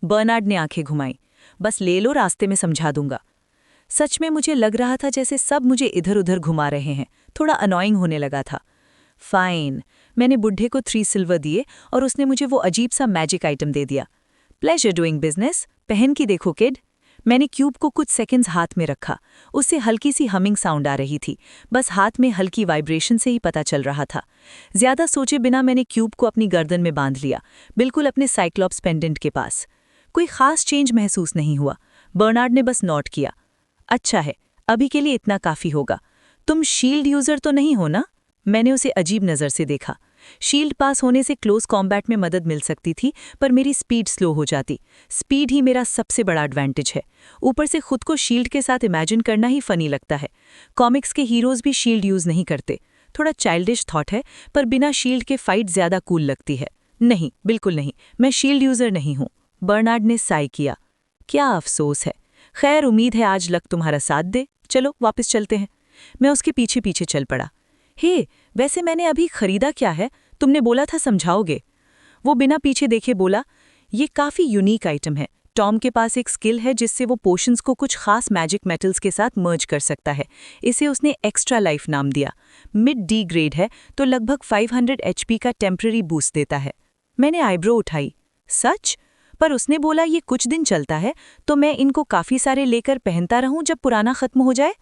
बर्नार्ड ने आंखें घुमाई। बस ले लो, रास्ते में समझा दूंगा। सच में मुझे लग रहा था जैसे सब मुझे इधर उधर घुमा रहे हैं। थोड़ा अनॉइंग होने लगा था। फाइन। मैंने बुढ़े को 3 सिल्वर दिए और उसने मुझे वो अजीब सा मैजिक आइटम दे दिया। Pleasure doing business. पहन की देखो किड। मैंने क्यूब को कुछ सेकंड्स हाथ में रखा। उससे हल्की सी हमिंग साउंड आ रही थी। बस हाथ में हल्की वाइब्रेशन से ही पता चल रहा था। ज्यादा सोचे बिना मैंने क्यूब को अपनी गर्दन में बांध लिया, बिल्कुल अपने साइक्लॉप्स पेंडेंट के पास। कोई खास चेंज महसूस नहीं हुआ। बर्नार्ड ने बस नोट किया। अच्छा है, अभी के लिए इतना काफी होगा। तुम शील्ड यूजर तो नहीं हो ना? मैंने उसे अजीब नज़र से देखा। शील्ड पास होने से क्लोज कॉम्बैट में मदद मिल सकती थी, पर मेरी स्पीड स्लो हो जाती। स्पीड ही मेरा सबसे बड़ा एडवांटेज है। ऊपर से खुद को शील्ड के साथ इमेजिन करना ही फनी लगता है। कॉमिक्स के हीरोज भी शील्ड यूज नहीं करते। थोड़ा चाइल्डिश थॉट है, पर बिना शील्ड के फाइट ज्यादा कूल लगती है। नहीं, बिल्कुल नहीं, मैं शील्ड यूजर नहीं हूं। बर्नार्ड ने साई किया। क्या अफसोस है। खैर, उम्मीद है आज लक तुम्हारा साथ दे। चलो वापस चलते हैं। मैं उसके पीछे पीछे चल पड़ा। हे, वैसे मैंने अभी खरीदा क्या है? तुमने बोला था समझाओगे। वो बिना पीछे देखे बोला, ये काफ़ी यूनिक आइटम है। टॉम के पास एक स्किल है जिससे वो पोशंस को कुछ खास मैजिक मेटल्स के साथ मर्ज कर सकता है। इसे उसने एक्स्ट्रा लाइफ नाम दिया। मिड डी ग्रेड है तो लगभग 500 HP का टेम्पररी बूस्ट देता है। मैंने आईब्रो उठाई। सच? पर उसने बोला ये कुछ दिन चलता है, तो मैं इनको काफ़ी सारे लेकर पहनता रहूं जब पुराना खत्म हो जाए?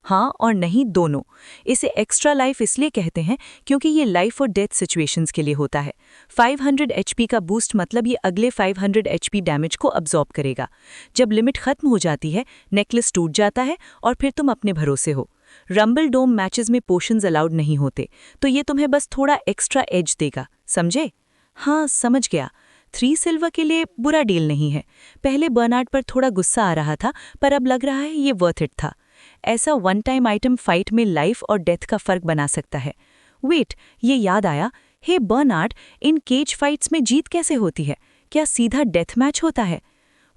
हाँ और नहीं, दोनों। इसे एक्स्ट्रा लाइफ इसलिए कहते हैं क्योंकि ये लाइफ और डेथ सिचुएशंस के लिए होता है। 500 HP का बूस्ट मतलब ये अगले 500 HP डैमेज को अब्जॉर्ब करेगा। जब लिमिट खत्म हो जाती है, नेकलेस टूट जाता है और फिर तुम अपने भरोसे हो। रंबल डोम मैचेस में पोशंस अलाउड नहीं होते, तो ये तुम्हें बस थोड़ा एक्स्ट्रा एज देगा। समझे? हाँ, समझ गया। 3 सिल्वर के लिए बुरा डील नहीं है। पहले बर्नार्ड पर थोड़ा गुस्सा आ रहा था, पर अब लग रहा है ये वर्थ इट था। ऐसा वन टाइम आइटम फाइट में लाइफ और डेथ का फर्क बना सकता है। वेट, ये याद आया। हे बर्नार्ड, इन केज फाइट्स में जीत कैसे होती है? क्या सीधा डेथ मैच होता है?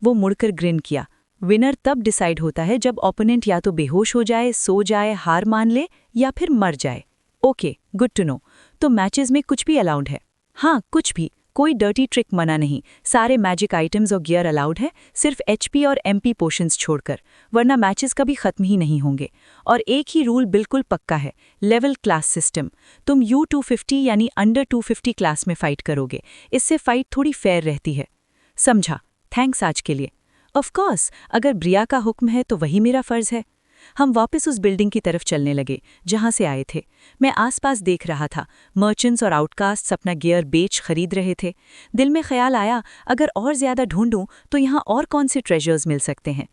वो मुड़कर ग्रिन किया। विनर तब डिसाइड होता है जब ओपोनेंट या तो बेहोश हो जाए, सो जाए, हार मान ले या फिर मर जाए। Okay, good to know. तो मैचेस में कुछ भी अलाउड है? हाँ, कुछ भी। कोई डर्टी ट्रिक मना नहीं। सारे मैजिक आइटम्स और गियर अलाउड है, सिर्फ HP और MP पोशंस छोड़कर, वरना मैचेस कभी खत्म ही नहीं होंगे। और एक ही रूल बिल्कुल पक्का है, लेवल क्लास सिस्टम। तुम U250 यानी अंडर 250 क्लास में फाइट करोगे। इससे फाइट थोड़ी फेयर रहती है। समझा। थैंक्स आज के लिए। ऑफ कोर्स, अगर ब्रिया का हुक्म है तो वही मेरा फर्ज है। हम वापस उस बिल्डिंग की तरफ चलने लगे जहां से आए थे। मैं आसपास देख रहा था। मर्चेंट्स और आउटकास्ट्स अपना गियर बेच खरीद रहे थे। दिल में ख्याल आया, अगर और ज्यादा ढूंढूं तो यहाँ और कौन से ट्रेजर्स मिल सकते हैं।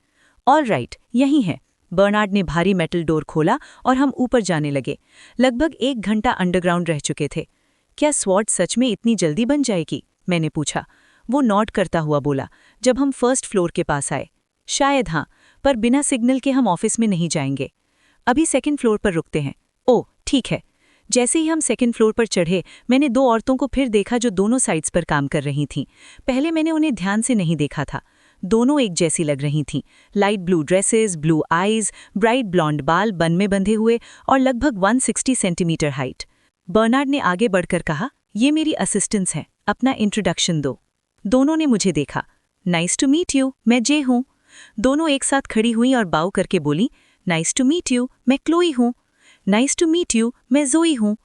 ऑल राइट, यही है। बर्नार्ड ने भारी मेटल डोर खोला और हम ऊपर जाने लगे। लगभग 1 घंटा अंडरग्राउंड रह चुके थे। क्या स्वॉर्ड सच में इतनी जल्दी बन जाएगी? मैंने पूछा। वो नॉड करता हुआ बोला, जब हम फर्स्ट फ्लोर के पास आए। शायद हाँ, पर बिना सिग्नल के हम ऑफिस में नहीं जाएंगे। अभी सेकंड फ्लोर पर रुकते हैं। ओह ठीक है। जैसे ही हम सेकंड फ्लोर पर चढ़े, मैंने 2 औरतों को फिर देखा जो दोनों साइड्स पर काम कर रही थीं। पहले मैंने उन्हें ध्यान से नहीं देखा था। दोनों एक जैसी लग रही थीं। Light blue dresses, blue eyes, bright blonde बाल बन में बंधे हुए और लगभग 160 सेंटीमीटर हाइट। बर्नार्ड ने आगे बढ़कर कहा, ये मेरी असिस्टेंट्स हैं, अपना इंट्रोडक्शन दो। दोनों ने मुझे देखा। नाइस टू मीट यू, मैं जे हूँ। दोनों एक साथ खड़ी हुई और बाउ करके बोली, नाइस टू मीट यू, मैं क्लोई हूँ। नाइस टू मीट यू, मैं जोई हूँ।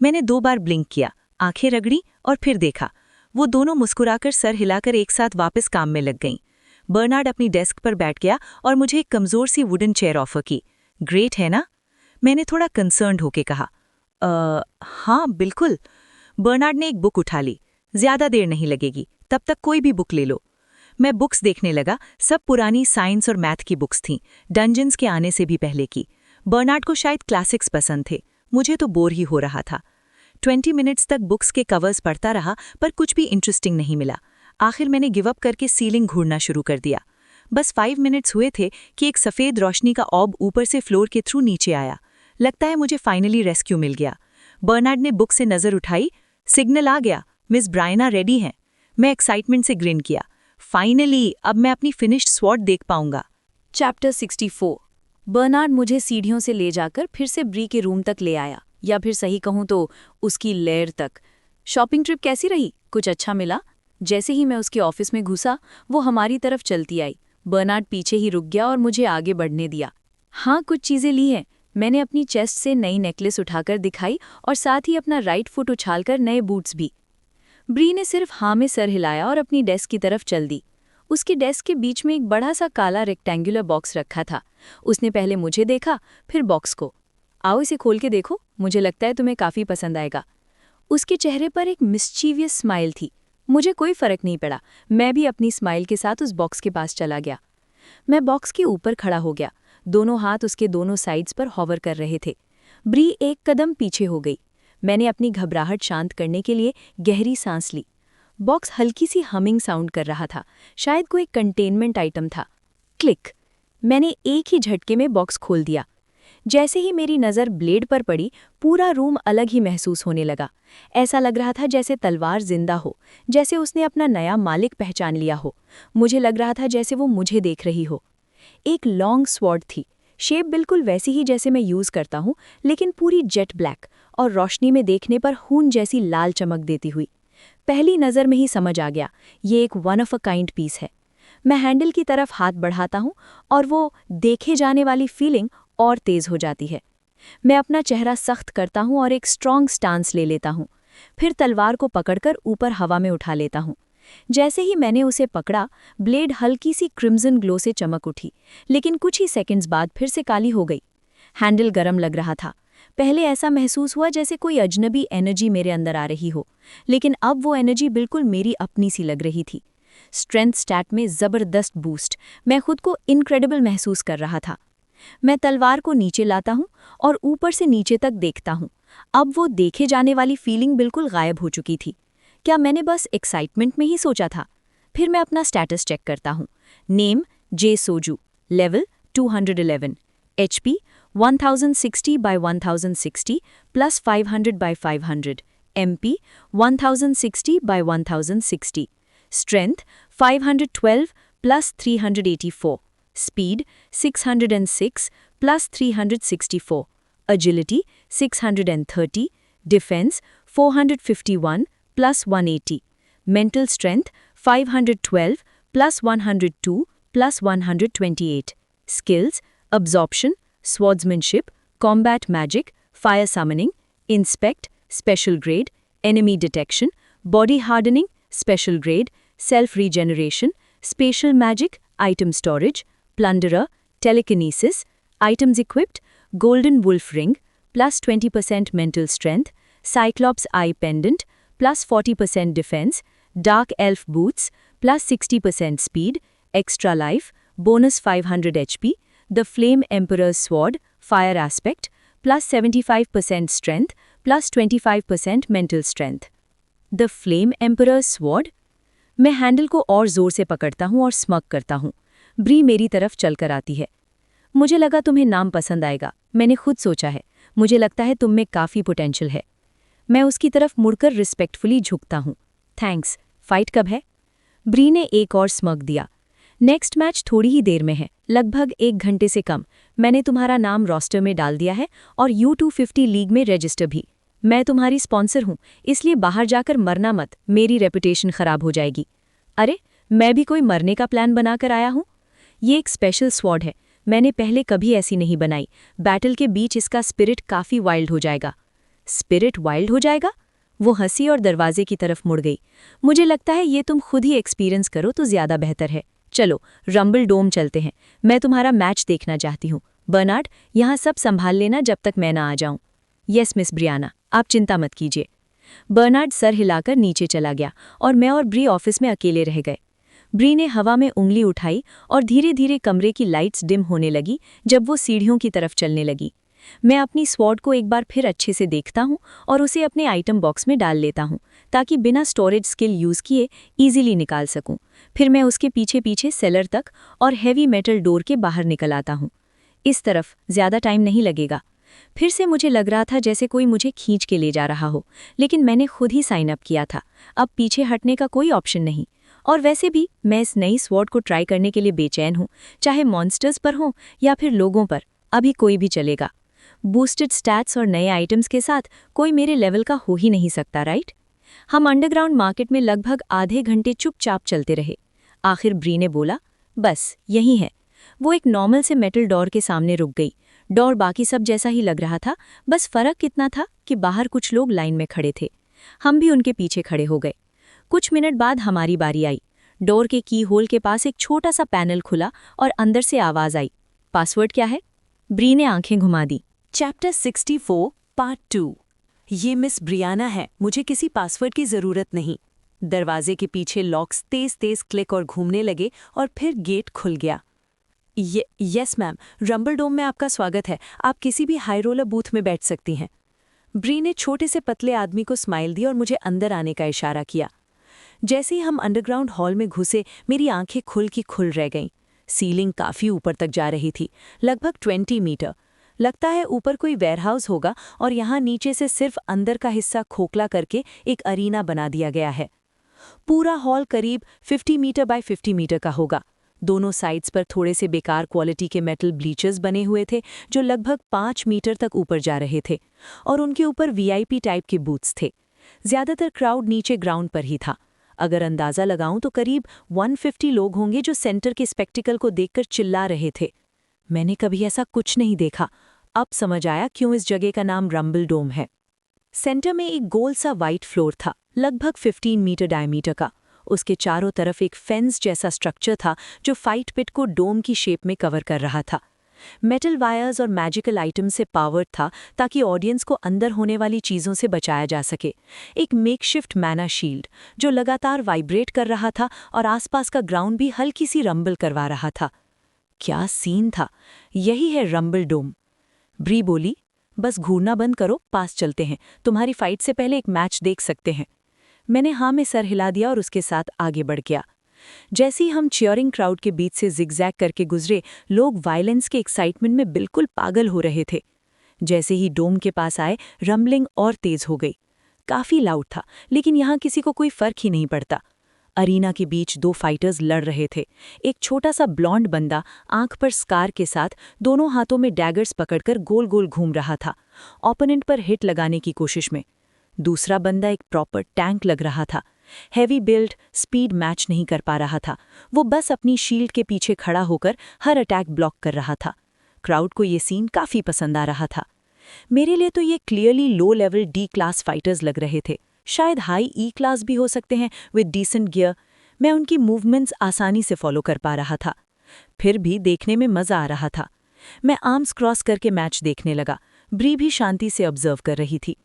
मैंने 2 बार ब्लिंक किया, आंखें रगड़ी और फिर देखा, वो दोनों मुस्कुराकर सर हिलाकर एक साथ वापस काम में लग गईं। बर्नार्ड अपनी डेस्क पर बैठ गया और मुझे एक कमज़ोर सी वुडन चेयर ऑफर की। ग्रेट है ना? मैंने थोड़ा कंसर्न्ड होके कहा। हाँ बिल्कुल। बर्नार्ड ने एक बुक उठा ली। ज्यादा देर नहीं लगेगी, तब तक कोई भी बुक ले लो। मैं बुक्स देखने लगा। सब पुरानी साइंस और मैथ की बुक्स थीं, डंजन्स के आने से भी पहले की। बर्नार्ड को शायद क्लासिक्स पसंद थे, मुझे तो बोर ही हो रहा था। 20 मिनट्स तक बुक्स के कवर्स पढ़ता रहा, पर कुछ भी इंटरेस्टिंग नहीं मिला। आखिर मैंने गिव अप करके सीलिंग घूरना शुरू कर दिया। बस 5 मिनट्स हुए थे कि एक सफ़ेद रोशनी का ऑब ऊपर से फ्लोर के थ्रू नीचे आया। लगता है मुझे फाइनली रेस्क्यू मिल गया। बर्नार्ड ने बुक से नज़र उठाई। सिग्नल आ गया, मिस ब्रायना रेडी हैं। मैं एक्साइटमेंट से ग्रिन किया। फाइनली अब मैं अपनी फिनिश्ड स्वॉर्ड देख पाऊंगा। चैप्टर 64। बर्नार्ड मुझे सीढ़ियों से ले जाकर फिर से ब्री के रूम तक ले आया, या फिर सही कहूं तो उसकी लेयर तक। शॉपिंग ट्रिप कैसी रही? कुछ अच्छा मिला? जैसे ही मैं उसके ऑफिस में घुसा, वो हमारी तरफ चलती आई। बर्नार्ड पीछे ही रुक गया और मुझे आगे बढ़ने दिया। हाँ, कुछ चीज़ें ली हैं। मैंने अपनी चेस्ट से नई नेकलेस उठाकर दिखाई और साथ ही अपना राइट फुट उछालकर नए बूट्स भी। ब्री ने सिर्फ हाँ में सर हिलाया और अपनी डेस्क की तरफ चल दी। उसकी डेस्क के बीच में एक बड़ा सा काला रेक्टेंगुलर बॉक्स रखा था। उसने पहले मुझे देखा, फिर बॉक्स को। आओ इसे खोल के देखो, मुझे लगता है तुम्हें काफ़ी पसंद आएगा। उसके चेहरे पर एक मिस्चीवियस स्माइल थी। मुझे कोई फर्क नहीं पड़ा, मैं भी अपनी स्माइल के साथ उस बॉक्स के पास चला गया। मैं बॉक्स के ऊपर खड़ा हो गया, दोनों हाथ उसके दोनों साइड्स पर हॉवर कर रहे थे। ब्री एक कदम पीछे हो गई। मैंने अपनी घबराहट शांत करने के लिए गहरी सांस ली। बॉक्स हल्की सी हमिंग साउंड कर रहा था, शायद कोई कंटेनमेंट आइटम था। क्लिक! मैंने एक ही झटके में बॉक्स खोल दिया। जैसे ही मेरी नज़र ब्लेड पर पड़ी, पूरा रूम अलग ही महसूस होने लगा। ऐसा लग रहा था जैसे तलवार जिंदा हो, जैसे उसने अपना नया मालिक पहचान लिया हो। मुझे लग रहा था जैसे वो मुझे देख रही हो। एक लॉन्ग स्वॉर्ड थी, शेप बिल्कुल वैसी ही जैसे मैं यूज़ करता हूँ, लेकिन पूरी जेट ब्लैक और रोशनी में देखने पर खून जैसी लाल चमक देती हुई। पहली नज़र में ही समझ आ गया, ये एक one of a kind piece है। मैं हैंडल की तरफ हाथ बढ़ाता हूँ और वो देखे जाने वाली फीलिंग और तेज़ हो जाती है। मैं अपना चेहरा सख्त करता हूँ और एक स्ट्रॉन्ग स्टांस ले लेता हूँ। फिर तलवार को पकड़कर ऊपर हवा में उठा लेता हूँ। जैसे ही मैंने उसे पकड़ा, ब्लेड हल्की सी क्रिम्सन ग्लो से चमक उठी, लेकिन कुछ ही सेकंड्स बाद फिर से काली हो गई। हैंडल गर्म लग रहा था। पहले ऐसा महसूस हुआ जैसे कोई अजनबी एनर्जी मेरे अंदर आ रही हो, लेकिन अब वो एनर्जी बिल्कुल मेरी अपनी सी लग रही थी। स्ट्रेंथ स्टैट में ज़बरदस्त बूस्ट। मैं खुद को इनक्रेडिबल महसूस कर रहा था। मैं तलवार को नीचे लाता हूँ और ऊपर से नीचे तक देखता हूँ। अब वो देखे जाने वाली फीलिंग बिल्कुल गायब हो चुकी थी। क्या मैंने बस एक्साइटमेंट में ही सोचा था? फिर मैं अपना स्टेटस चेक करता हूँ। Name Jay Soju, level 211, HP 1060/1060 plus 500/500, MP 1060/1060, strength 512 plus 384, speed 606 plus 364, agility 630, defence 451 plus 180, mental strength 512 plus 102 plus 128, skills absorption, swordsmanship, combat magic, fire summoning, inspect, special grade, enemy detection, body hardening, special grade, self-regeneration, spatial magic, item storage, plunderer, telekinesis, items equipped, golden wolf ring, plus 20% mental strength, cyclops eye pendant, plus 40% defense, dark elf boots, plus 60% speed, extra life, bonus 500 HP, the flame emperor's sword, fire aspect, plus 75% strength, plus 25% mental strength. The flame emperor's sword? मैं handle को और जोर से पकड़ता हूँ और smug करता हूँ। ब्री मेरी तरफ चलकर आती है। मुझे लगा तुम्हें नाम पसंद आएगा, मैंने खुद सोचा है। मुझे लगता है तुम में काफ़ी पोटेंशियल है। मैं उसकी तरफ मुड़कर रिस्पेक्टफुली झुकता हूँ। थैंक्स, फाइट कब है? ब्री ने एक और स्मग दिया। नेक्स्ट मैच थोड़ी ही देर में है, लगभग 1 घंटे से कम। मैंने तुम्हारा नाम रोस्टर में डाल दिया है और U250 लीग में रजिस्टर भी। मैं तुम्हारी स्पॉन्सर हूँ, इसलिए बाहर जाकर मरना मत, मेरी रेपुटेशन खराब हो जाएगी। अरे, मैं भी कोई मरने का प्लान बनाकर आया हूँ? ये एक स्पेशल स्वॉर्ड है, मैंने पहले कभी ऐसी नहीं बनाई। बैटल के बीच इसका स्पिरिट काफ़ी वाइल्ड हो जाएगा। स्पिरिट वाइल्ड हो जाएगा? वो हंसी और दरवाजे की तरफ मुड़ गई। मुझे लगता है ये तुम खुद ही एक्सपीरियंस करो तो ज्यादा बेहतर है। चलो रंबल डोम चलते हैं, मैं तुम्हारा मैच देखना चाहती हूँ। बर्नार्ड, यहाँ सब संभाल लेना जब तक मैं ना आ जाऊँ। यस मिस ब्रियाना, आप चिंता मत कीजिए। बर्नार्ड सर हिलाकर नीचे चला गया और मैं और ब्री ऑफिस में अकेले रह गए। ब्री ने हवा में उंगली उठाई और धीरे धीरे कमरे की लाइट्स डिम होने लगी जब वो सीढ़ियों की तरफ चलने लगी। मैं अपनी स्वॉर्ड को एक बार फिर अच्छे से देखता हूँ और उसे अपने आइटम बॉक्स में डाल लेता हूँ ताकि बिना स्टोरेज स्किल यूज़ किए इजीली निकाल सकूँ। फिर मैं उसके पीछे पीछे सेलर तक और हैवी मेटल डोर के बाहर निकल आता हूँ। इस तरफ ज़्यादा टाइम नहीं लगेगा। फिर से मुझे लग रहा था जैसे कोई मुझे खींच के ले जा रहा हो, लेकिन मैंने खुद ही साइन अप किया था। अब पीछे हटने का कोई ऑप्शन नहीं। और वैसे भी मैं इस नई स्वॉर्ड को ट्राई करने के लिए बेचैन हूँ, चाहे मॉन्स्टर्स पर हों या फिर लोगों पर, अभी कोई भी चलेगा। बूस्टेड स्टैट्स और नए आइटम्स के साथ कोई मेरे लेवल का हो ही नहीं सकता, राइट? हम अंडरग्राउंड मार्केट में लगभग आधे घंटे चुपचाप चलते रहे। आखिर ब्री ने बोला, बस यही है। वो एक नॉर्मल से मेटल डोर के सामने रुक गई। डोर बाकी सब जैसा ही लग रहा था, बस फर्क इतना था कि बाहर कुछ लोग लाइन में खड़े थे। हम भी उनके पीछे खड़े हो गए। कुछ मिनट बाद हमारी बारी आई। डोर के की होल के पास एक छोटा सा पैनल खुला और अंदर से आवाज आई, पासवर्ड क्या है? ब्री ने आंखें घुमा दी। Chapter 64 part 2। ये मिस ब्रियाना है, मुझे किसी पासवर्ड की ज़रूरत नहीं। दरवाजे के पीछे लॉक्स तेज तेज क्लिक और घूमने लगे और फिर गेट खुल गया। यस मैम, रंबल डोम में आपका स्वागत है। आप किसी भी हाई रोलर बूथ में बैठ सकती हैं। ब्री ने छोटे से पतले आदमी को स्माइल दी और मुझे अंदर आने का इशारा किया। जैसे ही हम अंडरग्राउंड हॉल में घुसे, मेरी आंखें खुल की खुल रह गईं। सीलिंग काफ़ी ऊपर तक जा रही थी, लगभग 20 मीटर। लगता है ऊपर कोई वेयरहाउस होगा और यहाँ नीचे से सिर्फ अंदर का हिस्सा खोखला करके एक अरीना बना दिया गया है। पूरा हॉल करीब 50 मीटर बाय 50 मीटर का होगा। दोनों साइड्स पर थोड़े से बेकार क्वालिटी के मेटल ब्लीचर्स बने हुए थे जो लगभग 5 मीटर तक ऊपर जा रहे थे, और उनके ऊपर वीआईपी टाइप के बूथ्स थे। ज़्यादातर क्राउड नीचे ग्राउंड पर ही था। अगर अंदाज़ा लगाऊं तो करीब 150 लोग होंगे जो सेंटर के स्पेक्टिकल को देखकर चिल्ला रहे थे। मैंने कभी ऐसा कुछ नहीं देखा। अब समझ आया क्यों इस जगह का नाम रंबल डोम है। सेंटर में एक गोल सा वाइट फ्लोर था, लगभग 15 मीटर डायमीटर का। उसके चारों तरफ एक फेंस जैसा स्ट्रक्चर था जो फाइट पिट को डोम की शेप में कवर कर रहा था। मेटल वायर्स और मैजिकल आइटम से पावर्ड था ताकि ऑडियंस को अंदर होने वाली चीज़ों से बचाया जा सके। एक मेकशिफ्ट मैना शील्ड जो लगातार वाइब्रेट कर रहा था और आसपास का ग्राउंड भी हल्की सी रंबल करवा रहा था। क्या सीन था! यही है रंबल डोम। ब्री बोली, बस घूरना बंद करो, पास चलते हैं। तुम्हारी फाइट से पहले एक मैच देख सकते हैं। मैंने हाँ में सर हिला दिया और उसके साथ आगे बढ़ गया। जैसे ही हम चियरिंग क्राउड के बीच से जिगजैग करके गुजरे, लोग वायलेंस के एक्साइटमेंट में बिल्कुल पागल हो रहे थे। जैसे ही डोम के पास आए, रंबलिंग और तेज हो गई। काफ़ी लाउड था, लेकिन यहाँ किसी को कोई फर्क ही नहीं पड़ता। अरीना के बीच 2 फाइटर्स लड़ रहे थे। एक छोटा सा ब्लॉन्ड बंदा आंख पर स्कार के साथ दोनों हाथों में डैगर्स पकड़कर गोल गोल घूम रहा था, ओपोनेंट पर हिट लगाने की कोशिश में। दूसरा बंदा एक प्रॉपर टैंक लग रहा था। हैवी बिल्ड, स्पीड मैच नहीं कर पा रहा था। वो बस अपनी शील्ड के पीछे खड़ा होकर हर अटैक ब्लॉक कर रहा था। क्राउड को ये सीन काफ़ी पसंद आ रहा था। मेरे लिए तो ये clearly low level D class fighters लग रहे थे, शायद हाई ई क्लास भी हो सकते हैं विद डिसेंट गियर। मैं उनकी मूवमेंट्स आसानी से फॉलो कर पा रहा था। फिर भी देखने में मज़ा आ रहा था। मैं आर्म्स क्रॉस करके मैच देखने लगा। ब्री भी शांति से ऑब्जर्व कर रही थी।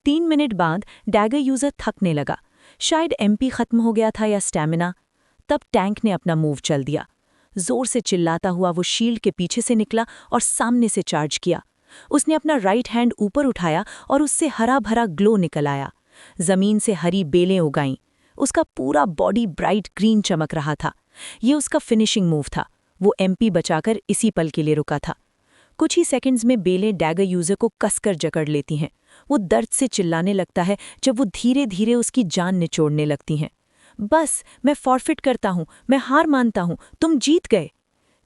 3 मिनट बाद डैगर यूज़र थकने लगा। शायद एमपी खत्म हो गया था या स्टैमिना। तब टैंक ने अपना मूव चल दिया। जोर से चिल्लाता हुआ वो शील्ड के पीछे से निकला और सामने से चार्ज किया। उसने अपना राइट हैंड ऊपर उठाया और उससे हरा भरा ग्लो निकल आया। जमीन से हरी बेलें उगाईं। उसका पूरा बॉडी ब्राइट ग्रीन चमक रहा था। ये उसका फिनिशिंग मूव था। वो एमपी बचाकर इसी पल के लिए रुका था। कुछ ही सेकंड्स में बेलें डैगर यूज़र को कसकर जकड़ लेती हैं। वो दर्द से चिल्लाने लगता है जब वो धीरे धीरे उसकी जान निचोड़ने लगती हैं। बस, मैं फॉरफिट करता हूँ, मैं हार मानता हूँ, तुम जीत गए।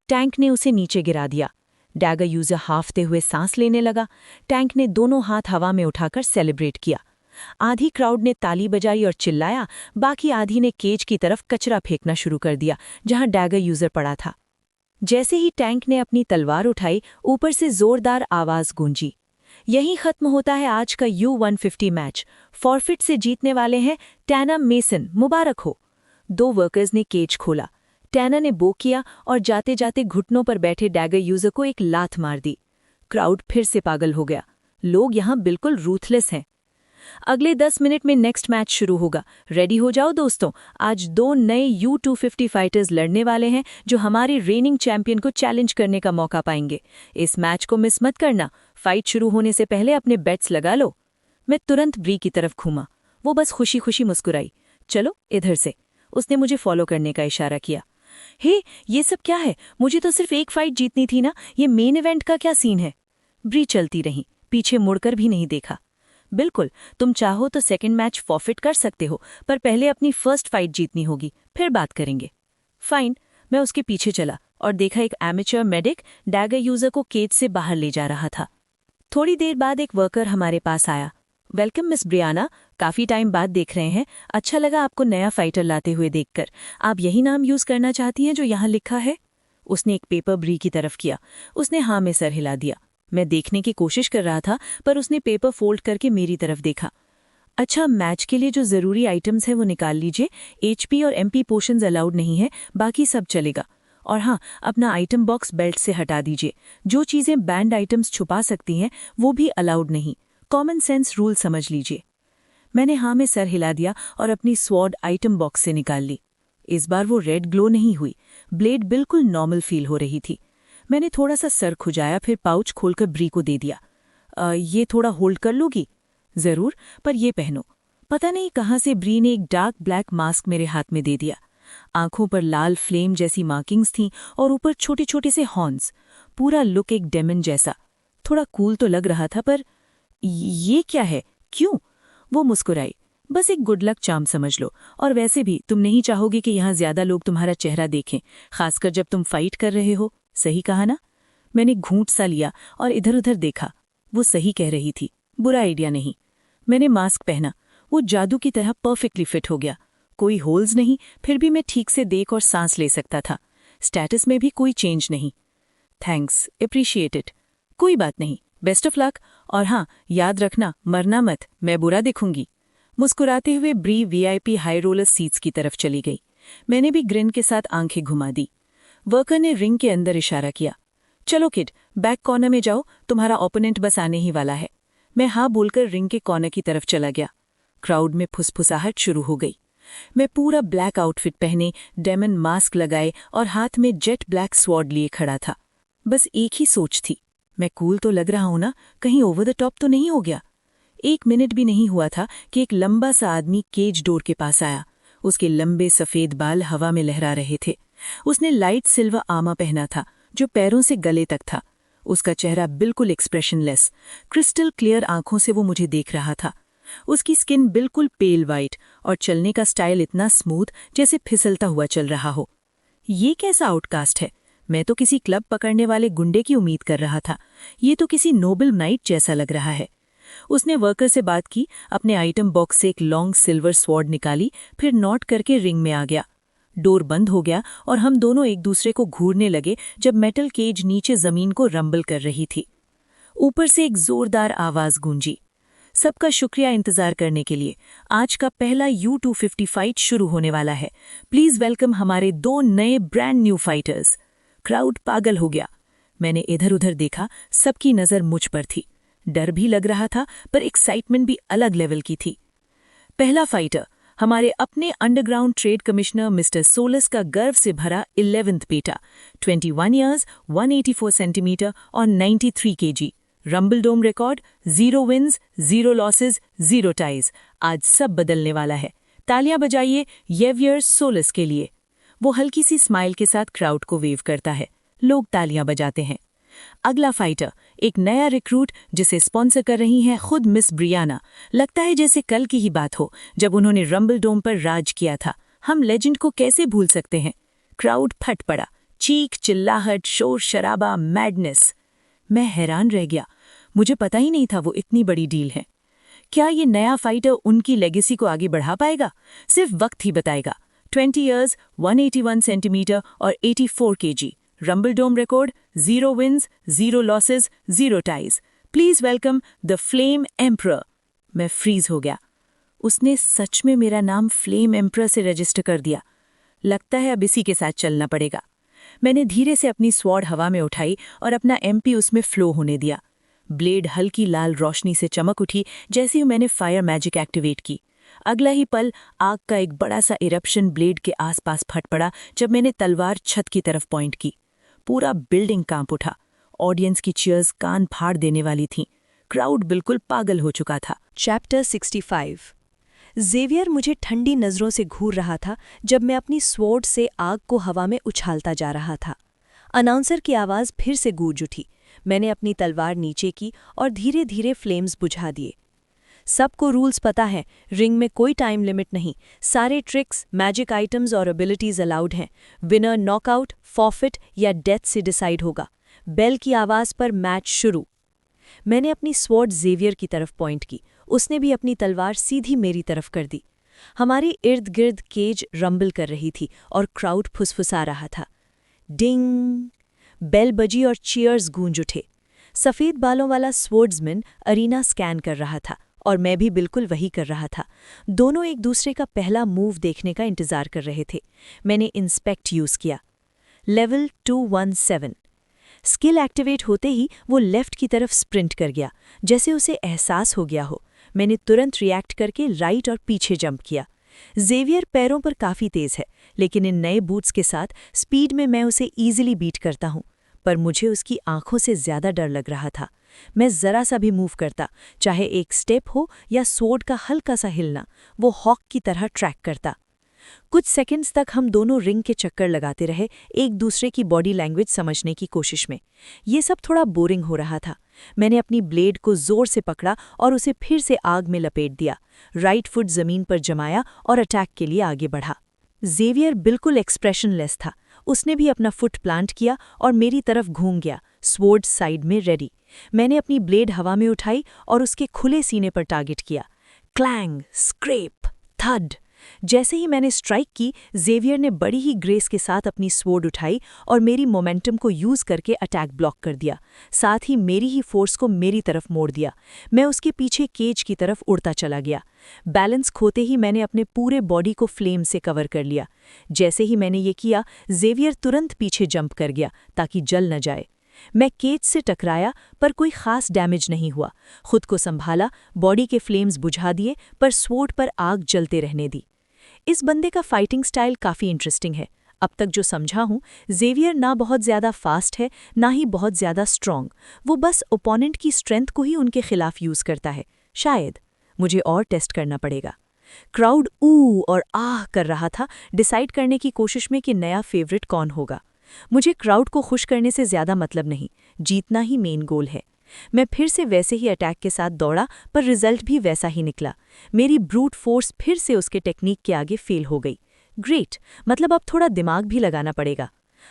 टैंक ने उसे नीचे गिरा दिया। डैगर यूज़र हाफते हुए सांस लेने लगा। टैंक ने दोनों हाथ हवा में उठाकर सेलिब्रेट किया। आधी क्राउड ने ताली बजाई और चिल्लाया, बाकी आधी ने केज की तरफ कचरा फेंकना शुरू कर दिया जहां डैगर यूज़र पड़ा था। जैसे ही टैंक ने अपनी तलवार उठाई, ऊपर से जोरदार आवाज़ गूंजी। यहीं खत्म होता है आज का U150 मैच। फॉरफिट से जीतने वाले हैं टैना मेसन, मुबारक हो। 2 वर्कर्स ने केज खोला। टैना ने बो किया और जाते जाते घुटनों पर बैठे डैगर यूजर को एक लात मार दी। क्राउड फिर से पागल हो गया। लोग यहाँ बिल्कुल रूथलेस हैं। अगले 10 मिनट में नेक्स्ट मैच शुरू होगा। रेडी हो जाओ दोस्तों, आज 2 नए U250 फाइटर्स लड़ने वाले हैं जो हमारे रेनिंग चैंपियन को चैलेंज करने का मौका पाएंगे। इस मैच को मिस मत करना। फाइट शुरू होने से पहले अपने बेट्स लगा लो। मैं तुरंत ब्री की तरफ घूमा। वो बस खुशी खुशी मुस्कुराई। चलो इधर से। उसने मुझे फॉलो करने का इशारा किया। हे, ये सब क्या है? मुझे तो सिर्फ एक फाइट जीतनी थी ना, ये मेन इवेंट का क्या सीन है? ब्री चलती रही, पीछे मुड़कर भी नहीं देखा। बिल्कुल, तुम चाहो तो सेकंड मैच फॉरफिट कर सकते हो, पर पहले अपनी फर्स्ट फाइट जीतनी होगी, फिर बात करेंगे। फाइन। मैं उसके पीछे चला और देखा एक एमेच्योर मेडिक डैगर यूजर को केज से बाहर ले जा रहा था। थोड़ी देर बाद एक वर्कर हमारे पास आया। वेलकम मिस ब्रियाना, काफी टाइम बाद देख रहे हैं। अच्छा लगा आपको नया फाइटर लाते हुए देखकर। आप यही नाम यूज करना चाहती हैं जो यहाँ लिखा है? उसने एक पेपर ब्री की तरफ किया। उसने हाँ में सर हिला दिया। मैं देखने की कोशिश कर रहा था, पर उसने पेपर फोल्ड करके मेरी तरफ देखा। अच्छा, मैच के लिए जो जरूरी आइटम्स है वो निकाल लीजिए। HP और MP पोशंस अलाउड नहीं है, बाकी सब चलेगा। और हाँ, अपना आइटम बॉक्स बेल्ट से हटा दीजिए। जो चीजें बैंड आइटम्स छुपा सकती हैं वो भी अलाउड नहीं। कॉमन सेंस रूल समझ लीजिए। मैंने हाँ में सर हिला दिया और अपनी स्वॉर्ड आइटम बॉक्स से निकाल ली। इस बार वो रेड ग्लो नहीं हुई। ब्लेड बिल्कुल नॉर्मल फील हो रही थी। मैंने थोड़ा सा सर खुजाया, फिर पाउच खोलकर ब्री को दे दिया। ये थोड़ा होल्ड कर लोगी? जरूर, पर ये पहनो। पता नहीं कहाँ से ब्री ने एक डार्क ब्लैक मास्क मेरे हाथ में दे दिया। आंखों पर लाल फ्लेम जैसी मार्किंग्स थीं और ऊपर छोटे छोटे से हॉर्न्स। पूरा लुक एक डेमन जैसा। थोड़ा कूल तो लग रहा था, पर ये क्या है? क्यों? वो मुस्कुराई। बस एक गुड लक चार्म समझ लो। और वैसे भी तुम नहीं चाहोगे कि यहाँ ज्यादा लोग तुम्हारा चेहरा देखें, खासकर जब तुम फाइट कर रहे हो। सही कहा ना? मैंने घूंट सा लिया और इधर उधर देखा। वो सही कह रही थी, बुरा आइडिया नहीं। मैंने मास्क पहना। वो जादू की तरह परफेक्टली फिट हो गया। कोई होल्स नहीं, फिर भी मैं ठीक से देख और सांस ले सकता था। स्टेटस में भी कोई चेंज नहीं। Thanks, appreciate it. कोई बात नहीं, बेस्ट ऑफ लक। और हाँ, याद रखना, मरना मत, मैं बुरा दिखूंगी। मुस्कुराते हुए ब्री VIP हाई रोलर सीट्स की तरफ चली गई। मैंने भी ग्रिन के साथ आंखें घुमा दी। वर्कर ने रिंग के अंदर इशारा किया। चलो किड, बैक कॉर्नर में जाओ, तुम्हारा ओपोनेंट बस आने ही वाला है। मैं हाँ बोलकर रिंग के कॉर्नर की तरफ चला गया। क्राउड में फुसफुसाहट शुरू हो गई। मैं पूरा ब्लैक आउटफिट पहने, डेमन मास्क लगाए और हाथ में जेट ब्लैक स्वॉर्ड लिए खड़ा था। बस एक ही सोच थी, मैं कूल तो लग रहा हूं ना, कहीं ओवर द टॉप तो नहीं हो गया। 1 मिनट भी नहीं हुआ था कि एक लंबा सा आदमी केज डोर के पास आया। उसके लंबे सफेद बाल हवा में लहरा रहे थे। उसने लाइट सिल्वर आर्मर पहना था जो पैरों से गले तक था। उसका चेहरा बिल्कुल एक्सप्रेशनलेस, क्रिस्टल क्लियर आंखों से वो मुझे देख रहा था। उसकी स्किन बिल्कुल पेल वाइट और चलने का स्टाइल इतना स्मूथ जैसे फिसलता हुआ चल रहा हो। ये कैसा आउटकास्ट है? मैं तो किसी क्लब पकड़ने वाले गुंडे की उम्मीद कर रहा था। ये तो किसी नोबल नाइट जैसा लग रहा है। उसने वर्कर से बात की, अपने आइटम बॉक्स से एक लॉन्ग सिल्वर स्वॉर्ड निकाली, फिर नॉट करके रिंग में आ गया। डोर बंद हो गया और हम दोनों एक दूसरे को घूरने लगे जब मेटल केज नीचे जमीन को रंबल कर रही थी। ऊपर से एक जोरदार आवाज गूंजी। सबका शुक्रिया इंतजार करने के लिए। आज का पहला U250 फाइट शुरू होने वाला है। प्लीज वेलकम हमारे 2 नए ब्रांड न्यू फाइटर्स। क्राउड पागल हो गया। मैंने इधर उधर देखा, सबकी नजर मुझ पर थी। डर भी लग रहा था, पर एक्साइटमेंट भी अलग लेवल की थी। पहला फाइटर हमारे अपने अंडरग्राउंड ट्रेड कमिश्नर मिस्टर सोलस का गर्व से भरा 11th बेटा, 21 ईयर्स, 184 सेंटीमीटर और 93 kg। Rumble dome record, 0 wins, 0 losses, 0 ties. आज सब बदलने वाला है। तालियां बजाइए येवियर सोलस के लिए। वो हल्की सी स्माइल के साथ क्राउड को वेव करता है। लोग तालियां बजाते हैं। अगला फाइटर एक नया रिक्रूट जिसे स्पॉन्सर कर रही हैं खुद मिस ब्रियाना। लगता है जैसे कल की ही बात हो जब उन्होंने रंबल डोम पर राज किया था। हम लेजेंड को कैसे भूल सकते हैं? क्राउड फट पड़ा। चीख चिल्लाहट, शोर शराबा, मैडनेस। मैं हैरान रह गया। मुझे पता ही नहीं था वो इतनी बड़ी डील है। क्या ये नया फाइटर उनकी लेगेसी को आगे बढ़ा पाएगा? सिर्फ वक्त ही बताएगा। 20 ईयर्स, 181 सेंटीमीटर और 84 kg। Rumble dome record, 0 wins, 0 losses, 0 ties. Please welcome the flame emperor. मैं फ्रीज हो गया। उसने सच में मेरा नाम फ्लेम एम्परर से रजिस्टर कर दिया। लगता है अब इसी के साथ चलना पड़ेगा। मैंने धीरे से अपनी स्वॉर्ड हवा में उठाई और अपना एमपी उसमें फ्लो होने दिया। ब्लेड हल्की लाल रोशनी से चमक उठी जैसे ही मैंने फायर मैजिक एक्टिवेट की। अगला ही पल आग का एक बड़ा सा इरप्शन ब्लेड के आसपास फट पड़ा जब मैंने तलवार छत की तरफ पॉइंट की। पूरा बिल्डिंग कांप उठा। ऑडियंस की चीयर्स कान फाड़ देने वाली थीं। क्राउड बिल्कुल पागल हो चुका था। चैप्टर 65। ज़ेवियर मुझे ठंडी नज़रों से घूर रहा था जब मैं अपनी स्वॉर्ड से आग को हवा में उछालता जा रहा था। अनाउंसर की आवाज़ फिर से गूंज उठी। मैंने अपनी तलवार नीचे की और धीरे धीरे फ्लेम्स बुझा दिए। सबको रूल्स पता है, रिंग में कोई टाइम लिमिट नहीं। सारे ट्रिक्स, मैजिक आइटम्स और एबिलिटीज अलाउड हैं। विनर नॉकआउट, फॉरफिट या डेथ से डिसाइड होगा। बेल की आवाज़ पर मैच शुरू। मैंने अपनी स्वॉर्ड ज़ेवियर की तरफ पॉइंट की। उसने भी अपनी तलवार सीधी मेरी तरफ कर दी। हमारे इर्द गिर्द केज रंबल कर रही थी और क्राउड फुसफुसा रहा था। डिंग! बेल बजी और चीयर्स गूंज उठे। सफ़ेद बालों वाला स्वॉर्ड्समैन अरीना स्कैन कर रहा था और मैं भी बिल्कुल वही कर रहा था। दोनों एक दूसरे का पहला मूव देखने का इंतज़ार कर रहे थे। मैंने इंस्पेक्ट यूज़ किया। लेवल 217। स्किल एक्टिवेट होते ही वो लेफ्ट की तरफ स्प्रिंट कर गया, जैसे उसे एहसास हो गया हो। मैंने तुरंत रिएक्ट करके राइट और पीछे जंप किया। ज़ेवियर पैरों पर काफ़ी तेज़ है, लेकिन इन नए बूट्स के साथ स्पीड में मैं उसे ईजिली बीट करता हूँ। पर मुझे उसकी आंखों से ज़्यादा डर लग रहा था। मैं ज़रा सा भी मूव करता, चाहे एक स्टेप हो या स्वॉर्ड का हल्का सा हिलना, वो हॉक की तरह ट्रैक करता। कुछ सेकंड्स तक हम दोनों रिंग के चक्कर लगाते रहे, एक दूसरे की बॉडी लैंग्वेज समझने की कोशिश में। ये सब थोड़ा बोरिंग हो रहा था। मैंने अपनी ब्लेड को जोर से पकड़ा और उसे फिर से आग में लपेट दिया। राइट फुट जमीन पर जमाया और अटैक के लिए आगे बढ़ा। ज़ेवियर बिल्कुल एक्सप्रेशनलेस था। उसने भी अपना फुट प्लांट किया और मेरी तरफ घूम गया, स्वॉर्ड साइड में रेडी। मैंने अपनी ब्लेड हवा में उठाई और उसके खुले सीने पर टारगेट किया। क्लैंग, स्क्रेप, थड। जैसे ही मैंने स्ट्राइक की, ज़ेवियर ने बड़ी ही ग्रेस के साथ अपनी स्वॉर्ड उठाई और मेरी मोमेंटम को यूज़ करके अटैक ब्लॉक कर दिया। साथ ही मेरी ही फोर्स को मेरी तरफ मोड़ दिया। मैं उसके पीछे केज की तरफ उड़ता चला गया। बैलेंस खोते ही मैंने अपने पूरे बॉडी को फ्लेम से कवर कर लिया। जैसे ही मैंने ये किया, ज़ेवियर तुरंत पीछे जंप कर गया ताकि जल न जाए। मैं केज से टकराया पर कोई खास डैमेज नहीं हुआ। खुद को संभाला, बॉडी के फ्लेम्स बुझा दिए पर स्वॉर्ड पर आग जलते रहने दी। इस बंदे का फाइटिंग स्टाइल काफ़ी इंटरेस्टिंग है। अब तक जो समझा हूँ, ज़ेवियर ना बहुत ज़्यादा फास्ट है, ना ही बहुत ज़्यादा स्ट्रॉन्ग। वो बस ओपोनेंट की स्ट्रेंथ को ही उनके खिलाफ यूज़ करता है। शायद मुझे और टेस्ट करना पड़ेगा। क्राउड ऊ और आह कर रहा था, डिसाइड करने की कोशिश में कि नया फेवरेट कौन होगा। मुझे क्राउड को खुश करने से ज़्यादा मतलब नहीं, जीतना ही मेन गोल है। मैं फिर से वैसे ही अटैक के साथ दौड़ा पर रिजल्ट भी वैसा ही निकला। मेरी ब्रूट फोर्स फिर से उसके टेक्निक के आगे फेल हो गई। ग्रेट, मतलब अब थोड़ा दिमाग भी लगाना पड़ेगा।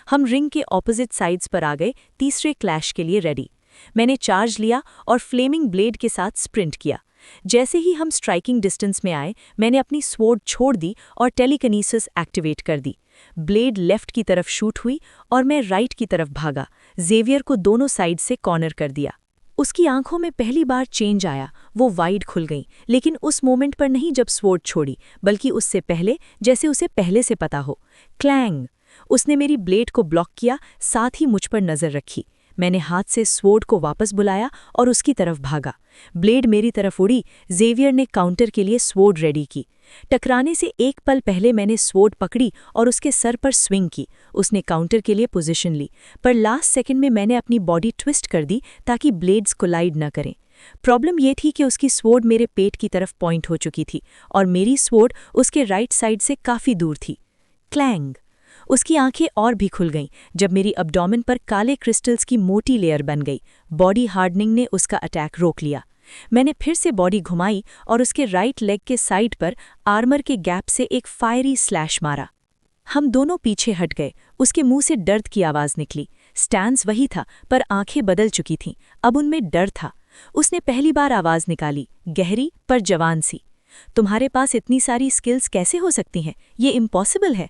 हम रिंग के ऑपोजिट साइड्स पर आ गए, तीसरे क्लैश के लिए रेडी। मैंने चार्ज लिया और फ्लेमिंग ब्लेड के साथ स्प्रिंट किया। जैसे ही हम स्ट्राइकिंग डिस्टेंस में आए, मैंने अपनी स्वॉर्ड छोड़ दी और टेलीकिनेसिस एक्टिवेट कर दी। ब्लेड लेफ्ट की तरफ शूट हुई और मैं राइट की तरफ भागा। ज़ेवियर को दोनों साइड से कॉर्नर कर दिया। उसकी आंखों में पहली बार चेंज आया। वो वाइड खुल गईं, लेकिन उस मोमेंट पर नहीं जब स्वॉर्ड छोड़ी, बल्कि उससे पहले, जैसे उसे पहले से पता हो। क्लैंग! उसने मेरी ब्लेड को ब्लॉक किया, साथ ही मुझ पर नज़र रखी। मैंने हाथ से स्वॉर्ड को वापस बुलाया और उसकी तरफ भागा। ब्लेड मेरी तरफ उड़ी। ज़ेवियर ने काउंटर के लिए स्वॉर्ड रेडी की। टकराने से एक पल पहले मैंने स्वॉर्ड पकड़ी और उसके सर पर स्विंग की। उसने काउंटर के लिए पोजीशन ली, पर लास्ट सेकंड में मैंने अपनी बॉडी ट्विस्ट कर दी ताकि ब्लेड्स कोलाइड न करें। प्रॉब्लम ये थी कि उसकी स्वॉर्ड मेरे पेट की तरफ पॉइंट हो चुकी थी और मेरी स्वॉर्ड उसके राइट साइड से काफ़ी दूर थी। क्लैंग! उसकी आंखें और भी खुल गईं जब मेरी अब्डोमेन पर काले क्रिस्टल्स की मोटी लेयर बन गई। बॉडी हार्डनिंग ने उसका अटैक रोक लिया। मैंने फिर से बॉडी घुमाई और उसके राइट लेग के साइड पर आर्मर के गैप से एक फायरी स्लैश मारा। हम दोनों पीछे हट गए। उसके मुंह से दर्द की आवाज़ निकली। स्टैंस वही था, पर आंखें बदल चुकी थीं। अब उनमें डर था। उसने पहली बार आवाज़ निकाली, गहरी पर जवान सी। तुम्हारे पास इतनी सारी स्किल्स कैसे हो सकती हैं? ये इम्पॉसिबल है।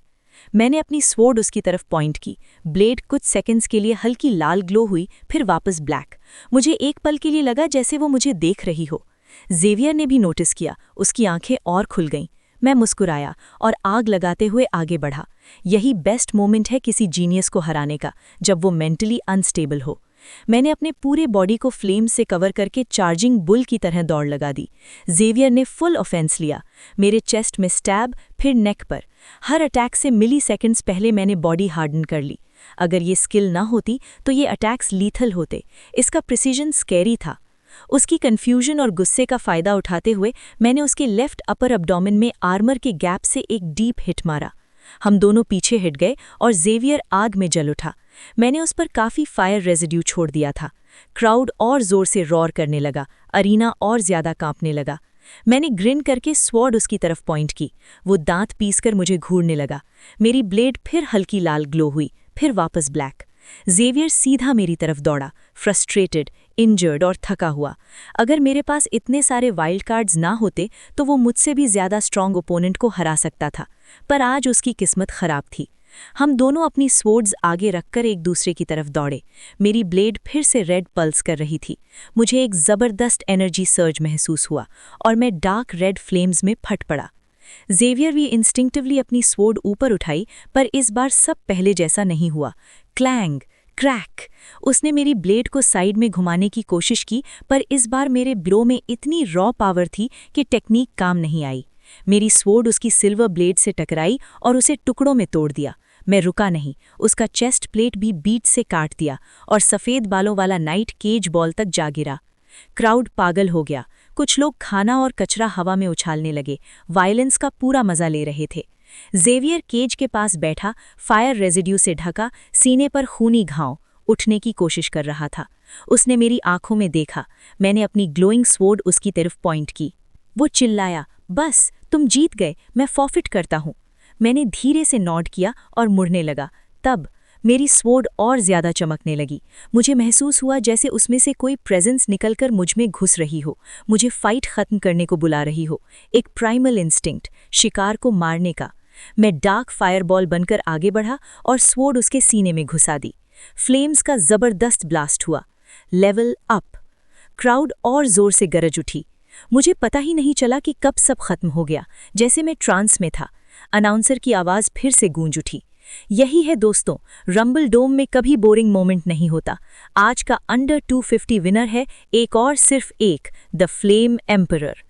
मैंने अपनी स्वॉर्ड उसकी तरफ पॉइंट की। ब्लेड कुछ सेकंड्स के लिए हल्की लाल ग्लो हुई, फिर वापस ब्लैक। मुझे एक पल के लिए लगा जैसे वो मुझे देख रही हो। जेवियर ने भी नोटिस किया, उसकी आंखें और खुल गईं। मैं मुस्कुराया और आग लगाते हुए आगे बढ़ा। यही बेस्ट मोमेंट है किसी जीनियस को हराने का, जब वो मेंटली अनस्टेबल हो। मैंने अपने पूरे बॉडी को फ्लेम से कवर करके चार्जिंग बुल की तरह दौड़ लगा दी। जेवियर ने फुल ऑफेंस लिया, मेरे चेस्ट में स्टैब, फिर नेक पर। हर अटैक से मिली सेकेंड्स पहले मैंने बॉडी हार्डन कर ली। अगर ये स्किल ना होती तो ये अटैक्स लीथल होते। इसका प्रिसीजन स्कैरी था। उसकी कन्फ्यूजन और गुस्से का फायदा उठाते हुए मैंने उसके लेफ्ट अपर अब्डोमेन में आर्मर के गैप से एक डीप हिट मारा। हम दोनों पीछे हिट गए और जेवियर आग में जल उठा। मैंने उस पर काफ़ी फायर रेजिड्यू छोड़ दिया था। क्राउड और जोर से रॉर करने लगा, अरीना और ज्यादा कांपने लगा। मैंने ग्रिन करके स्वॉर्ड उसकी तरफ पॉइंट की। वो दांत पीसकर मुझे घूरने लगा। मेरी ब्लेड फिर हल्की लाल ग्लो हुई, फिर वापस ब्लैक। जेवियर सीधा मेरी तरफ दौड़ा, फ्रस्ट्रेटेड, इंजर्ड और थका हुआ। अगर मेरे पास इतने सारे वाइल्ड कार्ड्स ना होते तो वो मुझसे भी ज्यादा स्ट्रॉन्ग ओपोनेंट को हरा सकता था, पर आज उसकी किस्मत खराब थी। हम दोनों अपनी स्वॉर्ड्स आगे रखकर एक दूसरे की तरफ दौड़े। मेरी ब्लेड फिर से रेड पल्स कर रही थी। मुझे एक जबरदस्त एनर्जी सर्ज महसूस हुआ और मैं डार्क रेड फ्लेम्स में फट पड़ा। जेवियर भी इंस्टिंक्टिवली अपनी स्वॉर्ड ऊपर उठाई, पर इस बार सब पहले जैसा नहीं हुआ। Clang, crack. उसने मेरी ब्लेड को साइड में घुमाने की कोशिश की, पर इस बार मेरे ब्लो में इतनी रॉ पावर थी कि टेक्निक काम नहीं आई। मेरी स्वॉर्ड उसकी सिल्वर ब्लेड से टकराई और उसे टुकड़ों में तोड़ दिया। मैं रुका नहीं, उसका चेस्ट प्लेट भी बीट से काट दिया और सफ़ेद बालों वाला नाइट केज बॉल तक जा गिरा। क्राउड पागल हो गया। कुछ लोग खाना और कचरा हवा में उछालने लगे, वायलेंस का पूरा मजा ले रहे थे। जेवियर केज के पास बैठा, फायर रेजिड्यू से ढका, सीने पर खूनी घाव, उठने की कोशिश कर रहा था। उसने मेरी आंखों में देखा। मैंने अपनी ग्लोइंग स्वॉर्ड उसकी तरफ पॉइंट की। वो चिल्लाया, बस तुम जीत गए, मैं फॉरफिट करता हूँ। मैंने धीरे से नॉड किया और मुड़ने लगा। तब मेरी स्वॉर्ड और ज्यादा चमकने लगी। मुझे महसूस हुआ जैसे उसमें से कोई प्रेजेंस निकलकर मुझ में घुस रही हो, मुझे फाइट खत्म करने को बुला रही हो। एक प्राइमल इंस्टिंक्ट, शिकार को मारने का। मैं डार्क फायरबॉल बनकर आगे बढ़ा और स्वॉर्ड उसके सीने में घुसा दी। फ्लेम्स का जबरदस्त ब्लास्ट हुआ। Level up. क्राउड और जोर से गरज उठी। मुझे पता ही नहीं चला कि कब सब खत्म हो गया, जैसे मैं ट्रांस में था। अनाउंसर की आवाज़ फिर से गूंज उठी। यही है दोस्तों, रंबल डोम में कभी बोरिंग मोमेंट नहीं होता। आज का अंडर 250 विनर है एक और सिर्फ एक, द फ्लेम एम्परर।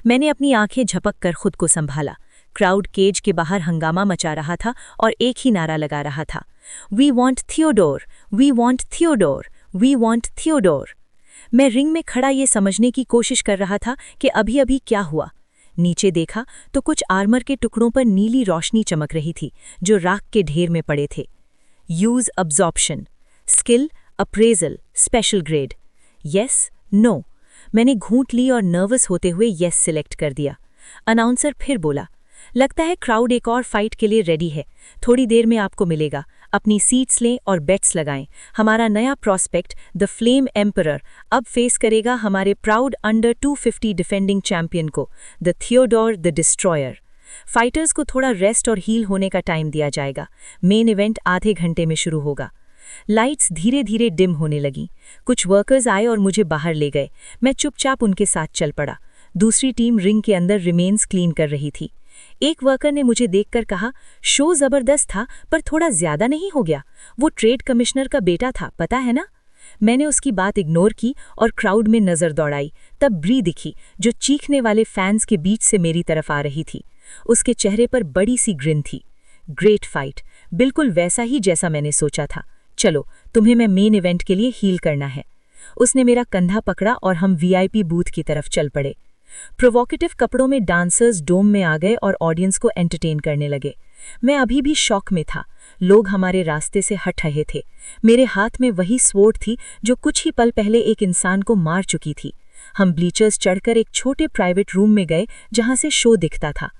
मैंने अपनी आंखें झपक कर खुद को संभाला। क्राउड केज के बाहर हंगामा मचा रहा था और एक ही नारा लगा रहा था, we want Theodore, we want Theodore, we want Theodore. मैं रिंग में खड़ा ये समझने की कोशिश कर रहा था कि अभी अभी क्या हुआ। नीचे देखा तो कुछ आर्मर के टुकड़ों पर नीली रोशनी चमक रही थी जो राख के ढेर में पड़े थे। Use absorption, skill, appraisal, special grade. Yes, no. मैंने घूंट ली और नर्वस होते हुए यस सिलेक्ट कर दिया। अनाउंसर फिर बोला, लगता है क्राउड एक और फाइट के लिए रेडी है, थोड़ी देर में आपको मिलेगा। अपनी सीट्स लें और बेट्स लगाएं। हमारा नया प्रॉस्पेक्ट द फ्लेम एम्परर अब फेस करेगा हमारे प्राउड अंडर 250 डिफेंडिंग चैंपियन को, the Theodore the destroyer. Fighters को थोड़ा रेस्ट और हील होने का टाइम दिया जाएगा। मेन इवेंट आधे घंटे में शुरू होगा। लाइट्स धीरे धीरे डिम होने लगी। कुछ वर्कर्स आए और मुझे बाहर ले गए। मैं चुपचाप उनके साथ चल पड़ा। दूसरी टीम रिंग के अंदर रिमेन्स क्लीन कर रही थी। एक वर्कर ने मुझे देखकर कहा, शो जबरदस्त था पर थोड़ा ज्यादा नहीं हो गया? वो ट्रेड कमिश्नर का बेटा था, पता है ना? मैंने उसकी बात इग्नोर की और क्राउड में नजर दौड़ाई। तब ब्री दिखी जो चीखने वाले फैंस के बीच से मेरी तरफ आ रही थी। उसके चेहरे पर बड़ी सी ग्रिन थी। ग्रेट फाइट, बिल्कुल वैसा ही जैसा मैंने सोचा था। चलो, तुम्हें मैं मेन इवेंट के लिए हील करना है। उसने मेरा कंधा पकड़ा और हम वीआईपी बूथ की तरफ चल पड़े। प्रोवोकेटिव कपड़ों में डांसर्स डोम में आ गए और ऑडियंस को एंटरटेन करने लगे। मैं अभी भी शॉक में था। लोग हमारे रास्ते से हट रहे थे। मेरे हाथ में वही स्वॉर्ड थी जो कुछ ही पल पहले एक इंसान को मार चुकी थी। हम ब्लीचर्स चढ़कर एक छोटे प्राइवेट रूम में गए जहां से शो दिखता था।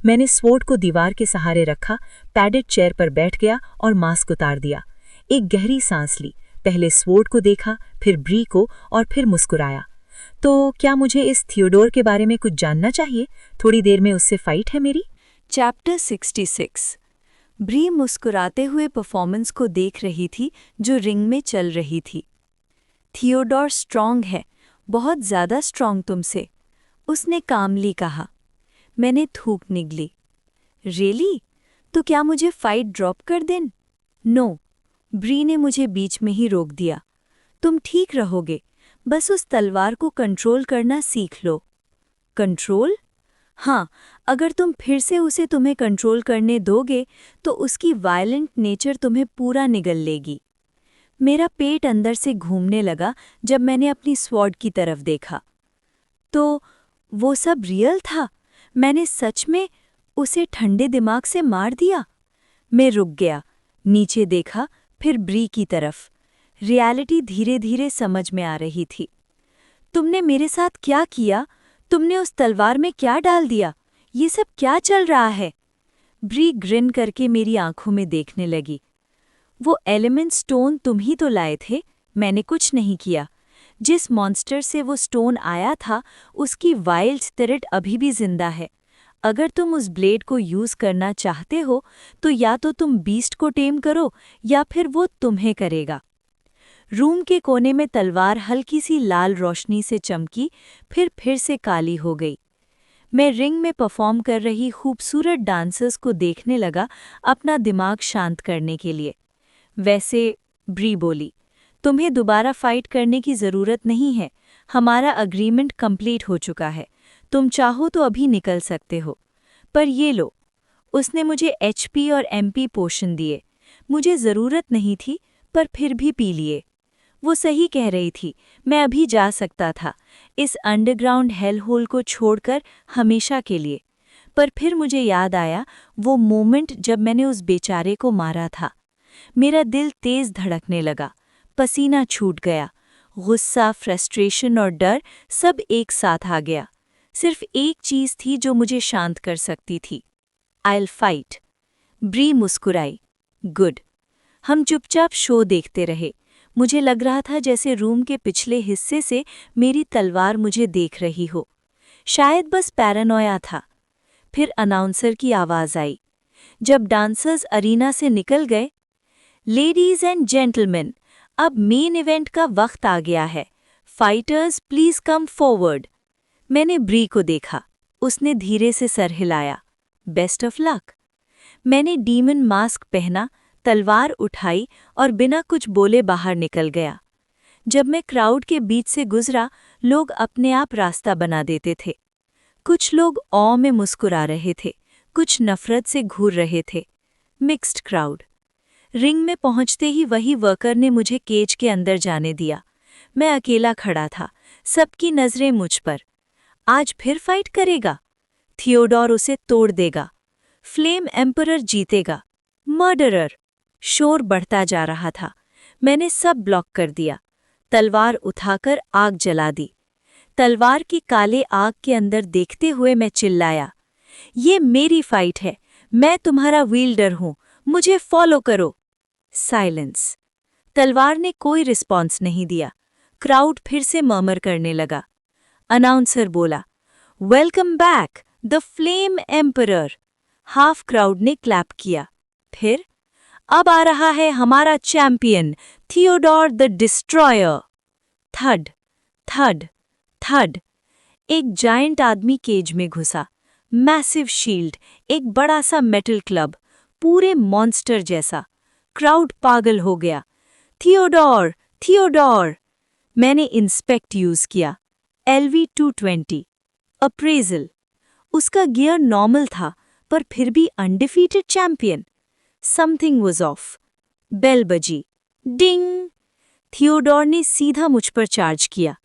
मैंने स्वॉर्ड को दीवार के सहारे रखा, पैडेड चेयर पर बैठ गया और मास्क उतार दिया। एक गहरी सांस ली, पहले स्वॉर्ड को देखा, फिर ब्री को और फिर मुस्कुराया। तो क्या मुझे इस थियोडोर के बारे में कुछ जानना चाहिए? थोड़ी देर में उससे फाइट है मेरी। चैप्टर 66। ब्री मुस्कुराते हुए परफॉर्मेंस को देख रही थी जो रिंग में चल रही थी। थियोडोर स्ट्रॉन्ग है, बहुत ज़्यादा स्ट्रॉन्ग तुमसे, उसने कामली कहा। मैंने थूक निगली। रियली? तो क्या मुझे फाइट ड्रॉप कर दें? नो, ब्री ने मुझे बीच में ही रोक दिया। तुम ठीक रहोगे, बस उस तलवार को कंट्रोल करना सीख लो। कंट्रोल? हाँ, अगर तुम फिर से उसे तुम्हें कंट्रोल करने दोगे तो उसकी वायलेंट नेचर तुम्हें पूरा निगल लेगी। मेरा पेट अंदर से घूमने लगा जब मैंने अपनी स्वॉर्ड की तरफ देखा। तो वो सब रियल था? मैंने सच में उसे ठंडे दिमाग से मार दिया? मैं रुक गया, नीचे देखा, फिर ब्री की तरफ। रियलिटी धीरे धीरे समझ में आ रही थी। तुमने मेरे साथ क्या किया? तुमने उस तलवार में क्या डाल दिया? ये सब क्या चल रहा है? ब्री ग्रिन करके मेरी आंखों में देखने लगी। वो एलिमेंट स्टोन तुम ही तो लाए थे, मैंने कुछ नहीं किया। जिस मॉन्स्टर से वो स्टोन आया था उसकी वाइल्ड स्पिरिट अभी भी जिंदा है। अगर तुम उस ब्लेड को यूज करना चाहते हो तो या तो तुम बीस्ट को टेम करो या फिर वो तुम्हें करेगा। रूम के कोने में तलवार हल्की सी लाल रोशनी से चमकी, फिर से काली हो गई। मैं रिंग में परफॉर्म कर रही खूबसूरत डांसर्स को देखने लगा अपना दिमाग शांत करने के लिए। वैसे, ब्री बोली, तुम्हें दोबारा फाइट करने की ज़रूरत नहीं है, हमारा अग्रीमेंट कंप्लीट हो चुका है, तुम चाहो तो अभी निकल सकते हो। पर ये लो, उसने मुझे HP और MP पोशन दिए। मुझे ज़रूरत नहीं थी पर फिर भी पी लिए। वो सही कह रही थी, मैं अभी जा सकता था, इस अंडरग्राउंड हेल होल को छोड़कर हमेशा के लिए। पर फिर मुझे याद आया वो मोमेंट जब मैंने उस बेचारे को मारा था। मेरा दिल तेज धड़कने लगा, पसीना छूट गया, गुस्सा, फ्रस्ट्रेशन और डर सब एक साथ आ गया। सिर्फ एक चीज़ थी जो मुझे शांत कर सकती थी। I'll fight। ब्री मुस्कुराई। गुड। हम चुपचाप शो देखते रहे। मुझे लग रहा था जैसे रूम के पिछले हिस्से से मेरी तलवार मुझे देख रही हो। शायद बस पैरानोया था। फिर अनाउंसर की आवाज़ आई। जब डांसर्स अरीना से निकल गए, लेडीज एंड जेंटलमैन, अब मेन इवेंट का वक्त आ गया है। Fighters please come forward. मैंने ब्री को देखा, उसने धीरे से सर हिलाया। Best of luck. मैंने डीमन मास्क पहना, तलवार उठाई और बिना कुछ बोले बाहर निकल गया। जब मैं क्राउड के बीच से गुजरा, लोग अपने आप रास्ता बना देते थे। कुछ लोग औ में मुस्कुरा रहे थे, कुछ नफरत से घूर रहे थे। Mixed crowd. रिंग में पहुंचते ही वही वर्कर ने मुझे केज के अंदर जाने दिया। मैं अकेला खड़ा था, सबकी नजरें मुझ पर। आज फिर फाइट करेगा? थियोडोर उसे तोड़ देगा। फ्लेम एम्परर जीतेगा। मर्डरर। शोर बढ़ता जा रहा था। मैंने सब ब्लॉक कर दिया। तलवार उठाकर आग जला दी। तलवार की काले आग के अंदर देखते हुए मैं चिल्लाया, ये मेरी फाइट है, मैं तुम्हारा व्हील्डर हूं, मुझे फॉलो करो। साइलेंस। तलवार ने कोई रिस्पॉन्स नहीं दिया। क्राउड फिर से मर्मर करने लगा। अनाउंसर बोला, welcome back the flame emperor. Half crowd ने क्लैप किया। फिर, अब आ रहा है हमारा चैंपियन थियोडोर द डिस्ट्रॉयर। थड थड थड। एक जायंट आदमी केज में घुसा। मैसिव शील्ड, एक बड़ा सा मेटल क्लब, पूरे मॉन्स्टर जैसा। क्राउड पागल हो गया। Theodore Theodore. मैंने इंस्पेक्ट यूज किया। LV-220 appraisal. उसका गियर नॉर्मल था पर फिर भी undefeated champion. Something was off. Bell बजी। डिंग। थियोडोर ने सीधा मुझ पर चार्ज किया।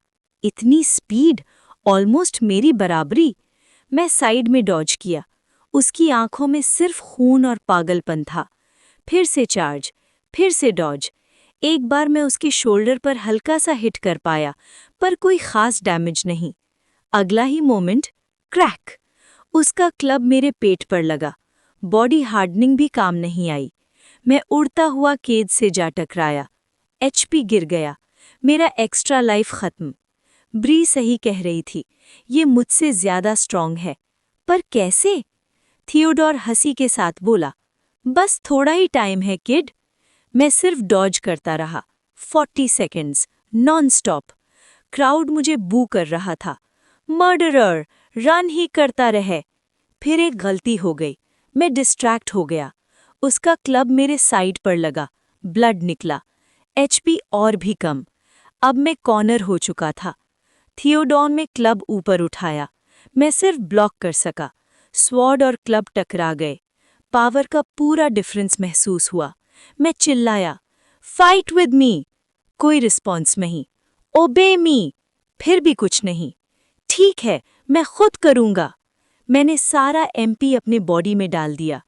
इतनी स्पीड, ऑलमोस्ट मेरी बराबरी। मैं साइड में डॉज किया। उसकी आंखों में सिर्फ खून और पागलपन था। फिर से चार्ज, फिर से डॉज। एक बार मैं उसके शोल्डर पर हल्का सा हिट कर पाया, पर कोई खास डैमेज नहीं। अगला ही मोमेंट, क्रैक। उसका क्लब मेरे पेट पर लगा। बॉडी हार्डनिंग भी काम नहीं आई। मैं उड़ता हुआ केज से जा टकराया। HP गिर गया। मेरा एक्स्ट्रा लाइफ खत्म। ब्री सही कह रही थी, ये मुझसे ज्यादा स्ट्रॉन्ग है। पर कैसे? थियोडोर हंसी के साथ बोला, बस थोड़ा ही टाइम है किड। मैं सिर्फ डॉज करता रहा। 40 सेकेंड्स नॉन स्टॉप। क्राउड मुझे बू कर रहा था। मर्डरर, रन ही करता रहे। फिर एक गलती हो गई। मैं डिस्ट्रैक्ट हो गया। उसका क्लब मेरे साइड पर लगा। ब्लड निकला। एचपी और भी कम। अब मैं कॉर्नर हो चुका था। थियोडोर ने क्लब ऊपर उठाया। मैं सिर्फ ब्लॉक कर सका। स्वॉर्ड और क्लब टकरा गए। पावर का पूरा डिफरेंस महसूस हुआ। मैं चिल्लाया, फाइट विद मी। कोई रिस्पॉन्स नहीं। ओबे मी। फिर भी कुछ नहीं। ठीक है, मैं खुद करूंगा। मैंने सारा एमपी अपने बॉडी में डाल दिया।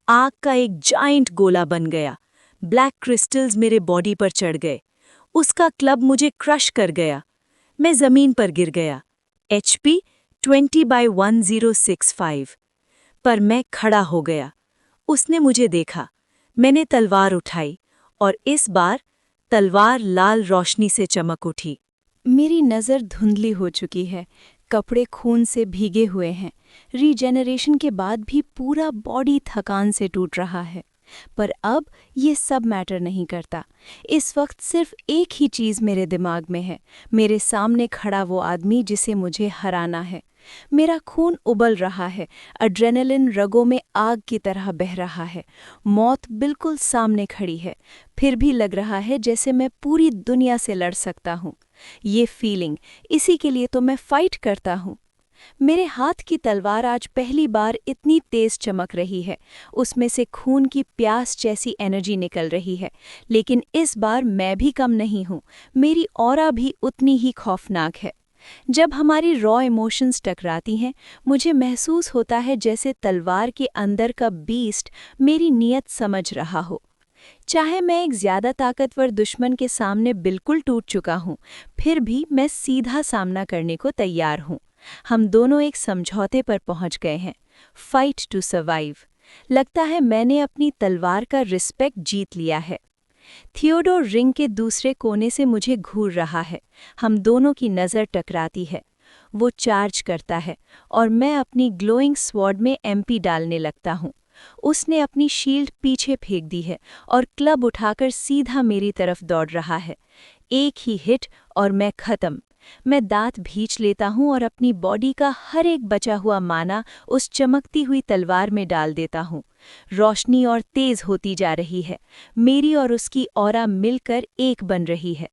आग का एक जाइंट गोला बन गया। ब्लैक क्रिस्टल्स मेरे बॉडी पर चढ़ गए। उसका क्लब मुझे क्रश कर गया। मैं जमीन पर गिर गया। एचपी 20/1065। पर मैं खड़ा हो गया। उसने मुझे देखा। मैंने तलवार उठाई और इस बार तलवार लाल रोशनी से चमक उठी। मेरी नज़र धुंधली हो चुकी है। कपड़े खून से भीगे हुए हैं। रीजेनरेशन के बाद भी पूरा बॉडी थकान से टूट रहा है। पर अब ये सब मैटर नहीं करता। इस वक्त सिर्फ एक ही चीज़ मेरे दिमाग में है। मेरे सामने खड़ा वो आदमी जिसे मुझे हराना है। मेरा खून उबल रहा है। एड्रेनलिन रगों में आग की तरह बह रहा है। मौत बिल्कुल सामने खड़ी है। फिर भी लग रहा है जैसे मैं पूरी दुनिया से लड़ सकता हूँ। ये फीलिंग, इसी के लिए तो मैं फाइट करता हूँ। मेरे हाथ की तलवार आज पहली बार इतनी तेज चमक रही है। उसमें से खून की प्यास जैसी एनर्जी निकल रही है। लेकिन इस बार मैं भी कम नहीं हूँ। मेरी ऑरा भी उतनी ही खौफनाक है। जब हमारी रॉ इमोशंस टकराती हैं, मुझे महसूस होता है जैसे तलवार के अंदर का बीस्ट मेरी नीयत समझ रहा हो। चाहे मैं एक ज्यादा ताकतवर दुश्मन के सामने बिल्कुल टूट चुका हूँ, फिर भी मैं सीधा सामना करने को तैयार हूँ। हम दोनों एक समझौते पर पहुंच गए हैं। Fight to survive. लगता है मैंने अपनी तलवार का रिस्पेक्ट जीत लिया है। थियोडोर रिंग के दूसरे कोने से मुझे घूर रहा है। हम दोनों की नज़र टकराती है। वो चार्ज करता है और मैं अपनी ग्लोइंग स्वॉर्ड में एमपी डालने लगता हूँ। उसने अपनी शील्ड पीछे फेंक दी है और क्लब उठाकर सीधा मेरी तरफ दौड़ रहा है। एक ही हिट और मैं खत्म। मैं दांत भींच लेता हूँ और अपनी बॉडी का हर एक बचा हुआ माना उस चमकती हुई तलवार में डाल देता हूँ। रोशनी और तेज होती जा रही है। मेरी और उसकी ऑरा मिलकर एक बन रही है।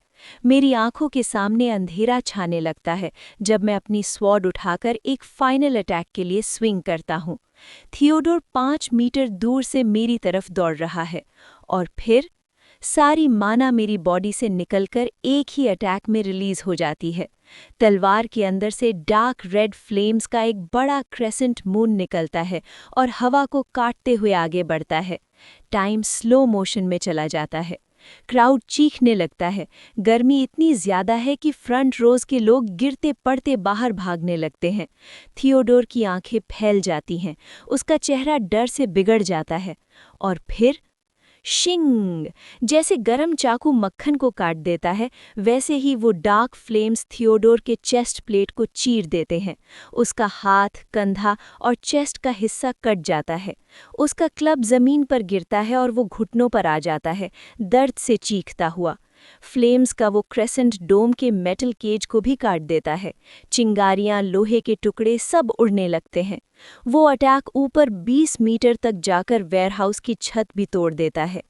मेरी आंखों के सामने अंधेरा छाने लगता है जब मैं अपनी स्वॉर्ड उठाकर एक फाइनल अटैक के लिए स्विंग करता हूँ। थियोडोर 5 मीटर दूर से मेरी तरफ दौड़ रहा है और फिर सारी माना मेरी बॉडी से निकलकर एक ही अटैक में रिलीज हो जाती है। तलवार के अंदर से डार्क रेड फ्लेम्स का एक बड़ा क्रेसेंट मून निकलता है और हवा को काटते हुए आगे बढ़ता है। टाइम स्लो मोशन में चला जाता है। क्राउड चीखने लगता है। गर्मी इतनी ज्यादा है कि फ्रंट रोज के लोग गिरते पड़ते बाहर भागने लगते हैं। थियोडोर की आंखें फैल जाती हैं। उसका चेहरा डर से बिगड़ जाता है। और फिर शिंग, जैसे गरम चाकू मक्खन को काट देता है, वैसे ही वो डार्क फ्लेम्स थियोडोर के चेस्ट प्लेट को चीर देते हैं। उसका हाथ, कंधा और चेस्ट का हिस्सा कट जाता है। उसका क्लब जमीन पर गिरता है और वो घुटनों पर आ जाता है, दर्द से चीखता हुआ। फ्लेम्स का वो क्रेसेंट डोम के मेटल केज को भी काट देता है। चिंगारियां, लोहे के टुकड़े सब उड़ने लगते हैं। वो अटैक ऊपर 20 मीटर तक जाकर वेयरहाउस की छत भी तोड़ देता है।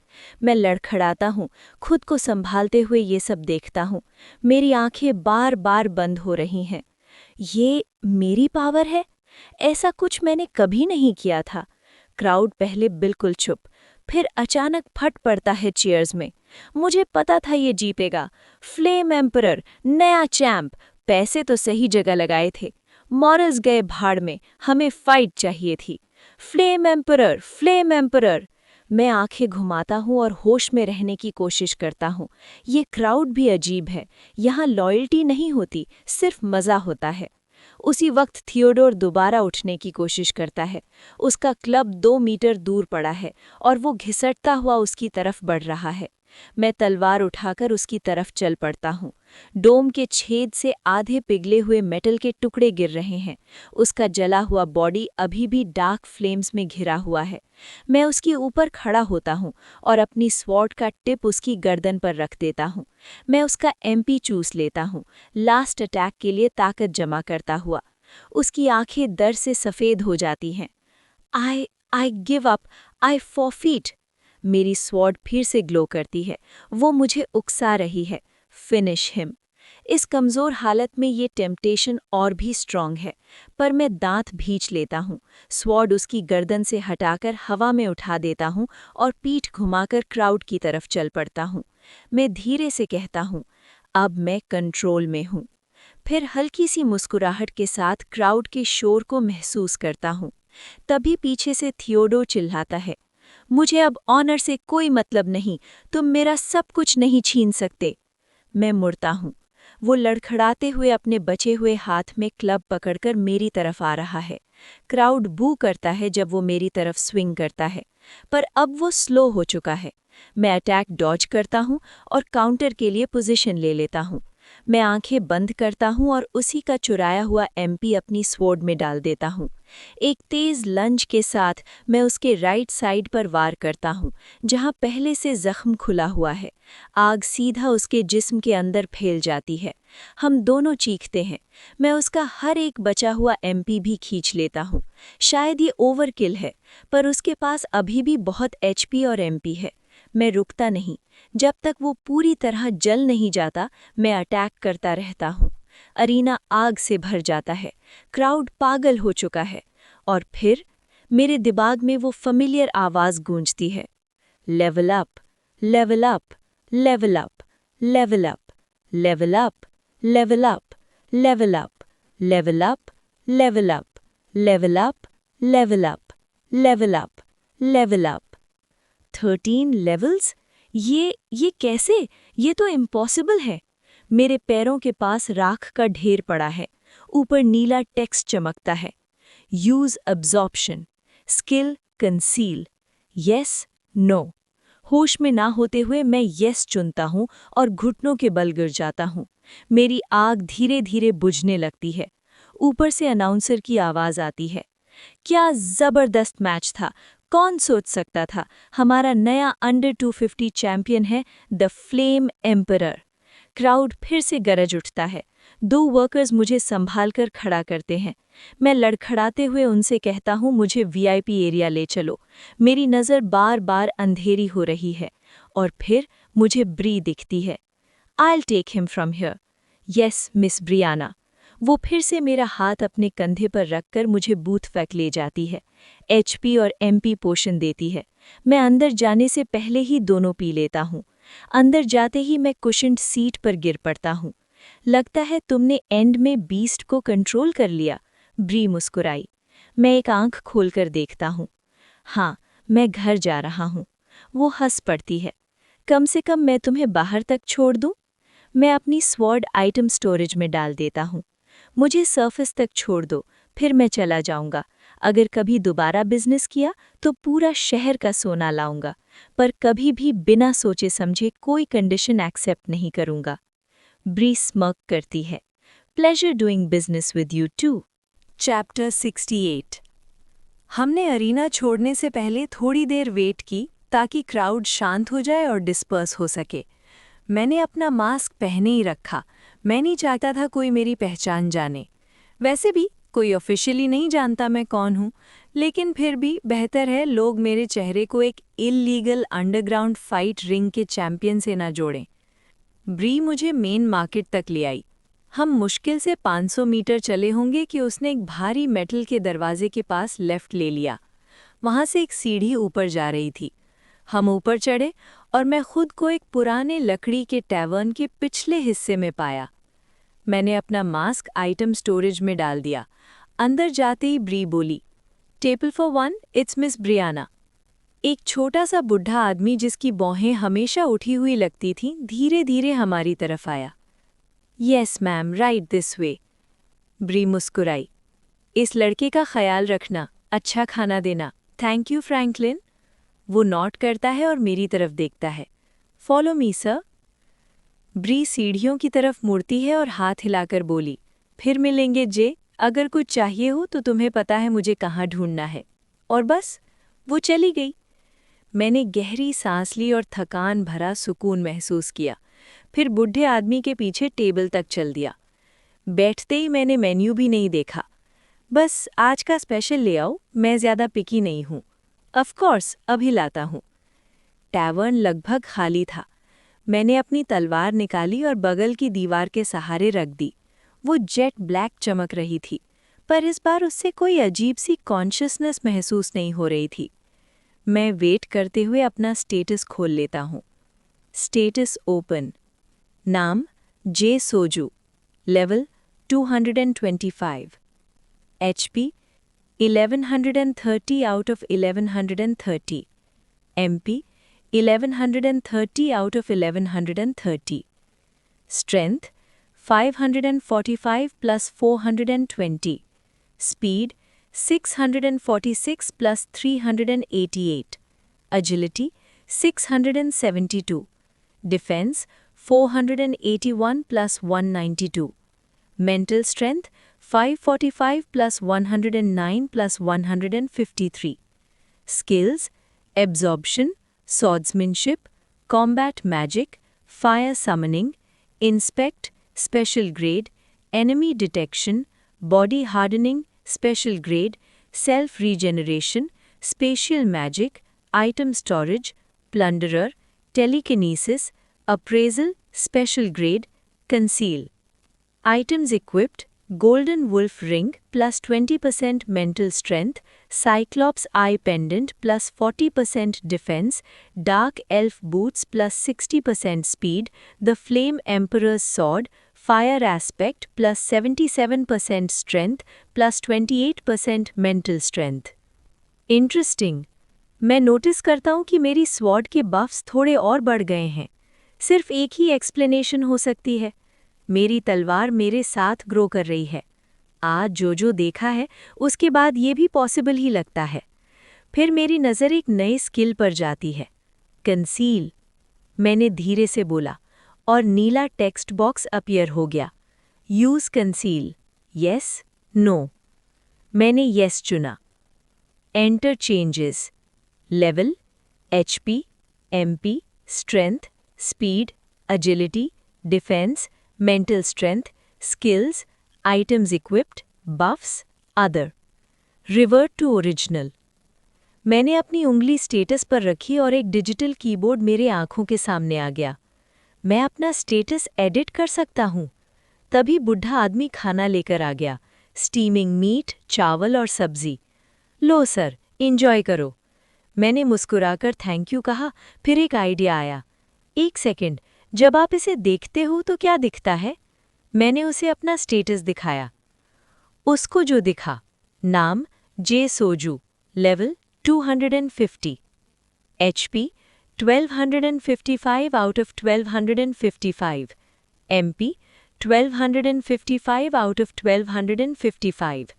मैं लड़खड़ाता हूँ, खुद को संभालते हुए ये सब देखता हूँ। मेरी आंखें बार बार बंद हो रही हैं। ये मेरी पावर है? ऐसा कुछ मैंने कभी नहीं किया था। क्राउड पहले बिल्कुल चुप, फिर अचानक फट पड़ता है चीयर्स में। मुझे पता था ये जीतेगा। फ्लेम एम्परर, नया चैंप। पैसे तो सही जगह लगाए थे। मॉरल्स गए भाड़ में, हमें फाइट चाहिए थी। Flame emperor, flame emperor. मैं आंखें घुमाता हूँ और होश में रहने की कोशिश करता हूँ। ये क्राउड भी अजीब है। यहाँ लॉयल्टी नहीं होती, सिर्फ मज़ा होता है। उसी वक्त थियोडोर दोबारा उठने की कोशिश करता है। उसका क्लब 2 मीटर दूर पड़ा है और वो घिसटता हुआ उसकी तरफ बढ़ रहा है। मैं तलवार उठाकर उसकी तरफ चल पड़ता हूँ। डोम के छेद से आधे पिघले हुए मेटल के टुकड़े गिर रहे हैं। उसका जला हुआ बॉडी अभी भी डार्क फ्लेम्स में घिरा हुआ है। मैं उसके ऊपर खड़ा होता हूँ और अपनी स्वॉर्ड का टिप उसकी गर्दन पर रख देता हूँ। मैं उसका एमपी चूस लेता हूँ, लास्ट अटैक के लिए ताकत जमा करता हुआ। उसकी आंखें दर्द से सफ़ेद हो जाती हैं। I give up, I forfeit. मेरी स्वॉर्ड फिर से ग्लो करती है। वो मुझे उकसा रही है। Finish him. इस कमज़ोर हालत में ये टेम्पटेशन और भी स्ट्रांग है, पर मैं दांत भींच लेता हूँ। स्वॉर्ड उसकी गर्दन से हटाकर हवा में उठा देता हूँ और पीठ घुमाकर क्राउड की तरफ चल पड़ता हूँ। मैं धीरे से कहता हूँ, अब मैं कंट्रोल में हूँ। फिर हल्की सी मुस्कुराहट के साथ क्राउड के शोर को महसूस करता हूँ। तभी पीछे से थियोडो चिल्लाता है, मुझे अब ऑनर से कोई मतलब नहीं, तुम मेरा सब कुछ नहीं छीन सकते। मैं मुड़ता हूँ। वो लड़खड़ाते हुए अपने बचे हुए हाथ में क्लब पकड़कर मेरी तरफ आ रहा है। क्राउड बू करता है जब वो मेरी तरफ स्विंग करता है, पर अब वो स्लो हो चुका है। मैं अटैक डॉज करता हूँ और काउंटर के लिए पोजीशन ले लेता हूँ। मैं आंखें बंद करता हूँ और उसी का चुराया हुआ एमपी अपनी स्वॉर्ड में डाल देता हूँ। एक तेज लंज के साथ मैं उसके राइट साइड पर वार करता हूँ, जहाँ पहले से जख्म खुला हुआ है। आग सीधा उसके जिस्म के अंदर फैल जाती है। हम दोनों चीखते हैं। मैं उसका हर एक बचा हुआ एमपी भी खींच लेता हूँ। शायद ये ओवरकिल है, पर उसके पास अभी भी बहुत एचपी और एमपी है। मैं रुकता नहीं। जब तक वो पूरी तरह जल नहीं जाता, मैं अटैक करता रहता हूँ। अरीना आग से भर जाता है। क्राउड पागल हो चुका है। और फिर मेरे दिमाग में वो फ़मिलियर आवाज़ गूंजती है, level up, level up, level up, level up, level up, level up, level up, level up, level up, level up, level up, level up, level up. 13 levels? ये कैसे? ये तो इम्पॉसिबल है। मेरे पैरों के पास राख का ढेर पड़ा है। ऊपर नीला टेक्स्ट चमकता है, use absorption, skill conceal, yes no. होश में ना होते हुए मैं यस चुनता हूँ और घुटनों के बल गिर जाता हूँ। मेरी आग धीरे धीरे बुझने लगती है। ऊपर से अनाउंसर की आवाज़ आती है, क्या ज़बरदस्त मैच था। कौन सोच सकता था हमारा नया अंडर 250 चैंपियन है द फ्लेम एम्परर। क्राउड फिर से गरज उठता है। 2 वर्कर्स मुझे संभाल कर खड़ा करते हैं। मैं लड़खड़ाते हुए उनसे कहता हूँ, मुझे वीआईपी एरिया ले चलो। मेरी नज़र बार बार अंधेरी हो रही है और फिर मुझे ब्री दिखती है। I'll take him from here. Yes, Miss Briana. वो फिर से मेरा हाथ अपने कंधे पर रखकर मुझे बूथ तक ले जाती है। एचपी और एमपी पोषण देती है। मैं अंदर जाने से पहले ही दोनों पी लेता हूँ। अंदर जाते ही मैं कुशन्ड सीट पर गिर पड़ता हूँ। लगता है तुमने एंड में बीस्ट को कंट्रोल कर लिया, ब्री मुस्कुराई। मैं एक आंख खोलकर देखता हूँ। हाँ, मैं घर जा रहा हूँ। वो हंस पड़ती है। कम से कम मैं तुम्हें बाहर तक छोड़ दूँ। मैं अपनी स्वॉर्ड आइटम स्टोरेज में डाल देता हूँ। मुझे सरफेस तक छोड़ दो, फिर मैं चला जाऊंगा। अगर कभी दोबारा बिजनेस किया तो पूरा शहर का सोना लाऊंगा, पर कभी भी बिना सोचे समझे कोई कंडीशन एक्सेप्ट नहीं करूंगा। ब्री स्मर्क करती है। Pleasure doing business with you too. Chapter 68। हमने अरीना छोड़ने से पहले थोड़ी देर वेट की ताकि क्राउड शांत हो जाए और डिस्पर्स हो सके। मैंने अपना मास्क पहने ही रखा। मैं नहीं चाहता था कोई मेरी पहचान जाने। वैसे भी कोई ऑफिशियली नहीं जानता मैं कौन हूँ, लेकिन फिर भी बेहतर है लोग मेरे चेहरे को एक इल्लीगल अंडरग्राउंड फाइट रिंग के चैंपियन से न जोड़ें। ब्री मुझे मेन मार्केट तक ले आई। हम मुश्किल से 500 मीटर चले होंगे कि उसने एक भारी मेटल के दरवाजे के पास लेफ्ट ले लिया। वहाँ से एक सीढ़ी ऊपर जा रही थी। हम ऊपर चढ़े और मैं खुद को एक पुराने लकड़ी के टैवर्न के पिछले हिस्से में पाया। मैंने अपना मास्क आइटम स्टोरेज में डाल दिया। अंदर जाते ही ब्री बोली, table for 1, it's Miss Briana. एक छोटा सा बुढ़ा आदमी जिसकी भौहें हमेशा उठी हुई लगती थीं, धीरे धीरे हमारी तरफ आया। Yes ma'am, right this way. Bree मुस्कुराई। इस लड़के का ख्याल रखना, अच्छा खाना देना। Thank you Franklin. वो नॉट करता है और मेरी तरफ देखता है। Follow me sir. ब्री सीढ़ियों की तरफ मुड़ती है और हाथ हिलाकर बोली, फिर मिलेंगे जे, अगर कुछ चाहिए हो तो तुम्हें पता है मुझे कहाँ ढूंढना है। और बस वो चली गई। मैंने गहरी सांस ली और थकान भरा सुकून महसूस किया। फिर बूढ़े आदमी के पीछे टेबल तक चल दिया। बैठते ही मैंने मेन्यू भी नहीं देखा। बस आज का स्पेशल ले आओ, मैं ज़्यादा पिकी नहीं हूँ। ऑफ कोर्स अभी लाता हूँ। टैवर्न लगभग खाली था। मैंने अपनी तलवार निकाली और बगल की दीवार के सहारे रख दी। वो जेट ब्लैक चमक रही थी, पर इस बार उससे कोई अजीब सी कॉन्शियसनेस महसूस नहीं हो रही थी। मैं वेट करते हुए अपना स्टेटस खोल लेता हूँ। Status open. नाम जे Soju. Level 225। HP 1130 out of 1130. MP 1130 out of 1130. Strength 545 plus 420. Speed 646 plus 388. Agility 672. Defense 481 plus 192. Mental strength 545 plus 109 plus 153. Skills absorption, swordsmanship, combat magic, fire summoning, inspect, special grade, enemy detection, body hardening, special grade, self regeneration, spatial magic, item storage, plunderer, telekinesis, appraisal, special grade, conceal. Items equipped: Golden Wolf Ring plus 20% mental strength, Cyclops Eye Pendant plus 40% defense, Dark Elf Boots plus 60% speed, the Flame Emperor's Sword, Fire Aspect plus 77% strength plus 28% mental strength. Interesting. मैं notice करता हूँ कि मेरी sword के बफ्स थोड़े और बढ़ गए हैं। सिर्फ एक ही एक्सप्लेनेशन हो सकती है, मेरी तलवार मेरे साथ ग्रो कर रही है। आज जो देखा है उसके बाद ये भी पॉसिबल ही लगता है। फिर मेरी नज़र एक नए स्किल पर जाती है, कंसील। मैंने धीरे से बोला और नीला टेक्स्ट बॉक्स अपीयर हो गया। Use conceal, yes, no. मैंने येस चुना। Enter changes: level, HP, MP, strength, speed, agility, defence, mental strength, skills, items equipped, buffs, other. Revert to original. मैंने अपनी उंगली स्टेटस पर रखी और एक डिजिटल कीबोर्ड मेरे आंखों के सामने आ गया। मैं अपना स्टेटस एडिट कर सकता हूँ। तभी बुढ़ा आदमी खाना लेकर आ गया, स्टीमिंग मीट, चावल और सब्जी। लो सर, इंजॉय करो। मैंने मुस्कुराकर थैंक यू कहा। फिर एक आइडिया आया। एक सेकंड, जब आप इसे देखते हो तो क्या दिखता है? मैंने उसे अपना स्टेटस दिखाया। उसको जो दिखा, नाम जे Soju, level 250, HP 1255 out of 1255, MP 1255 out of 1255,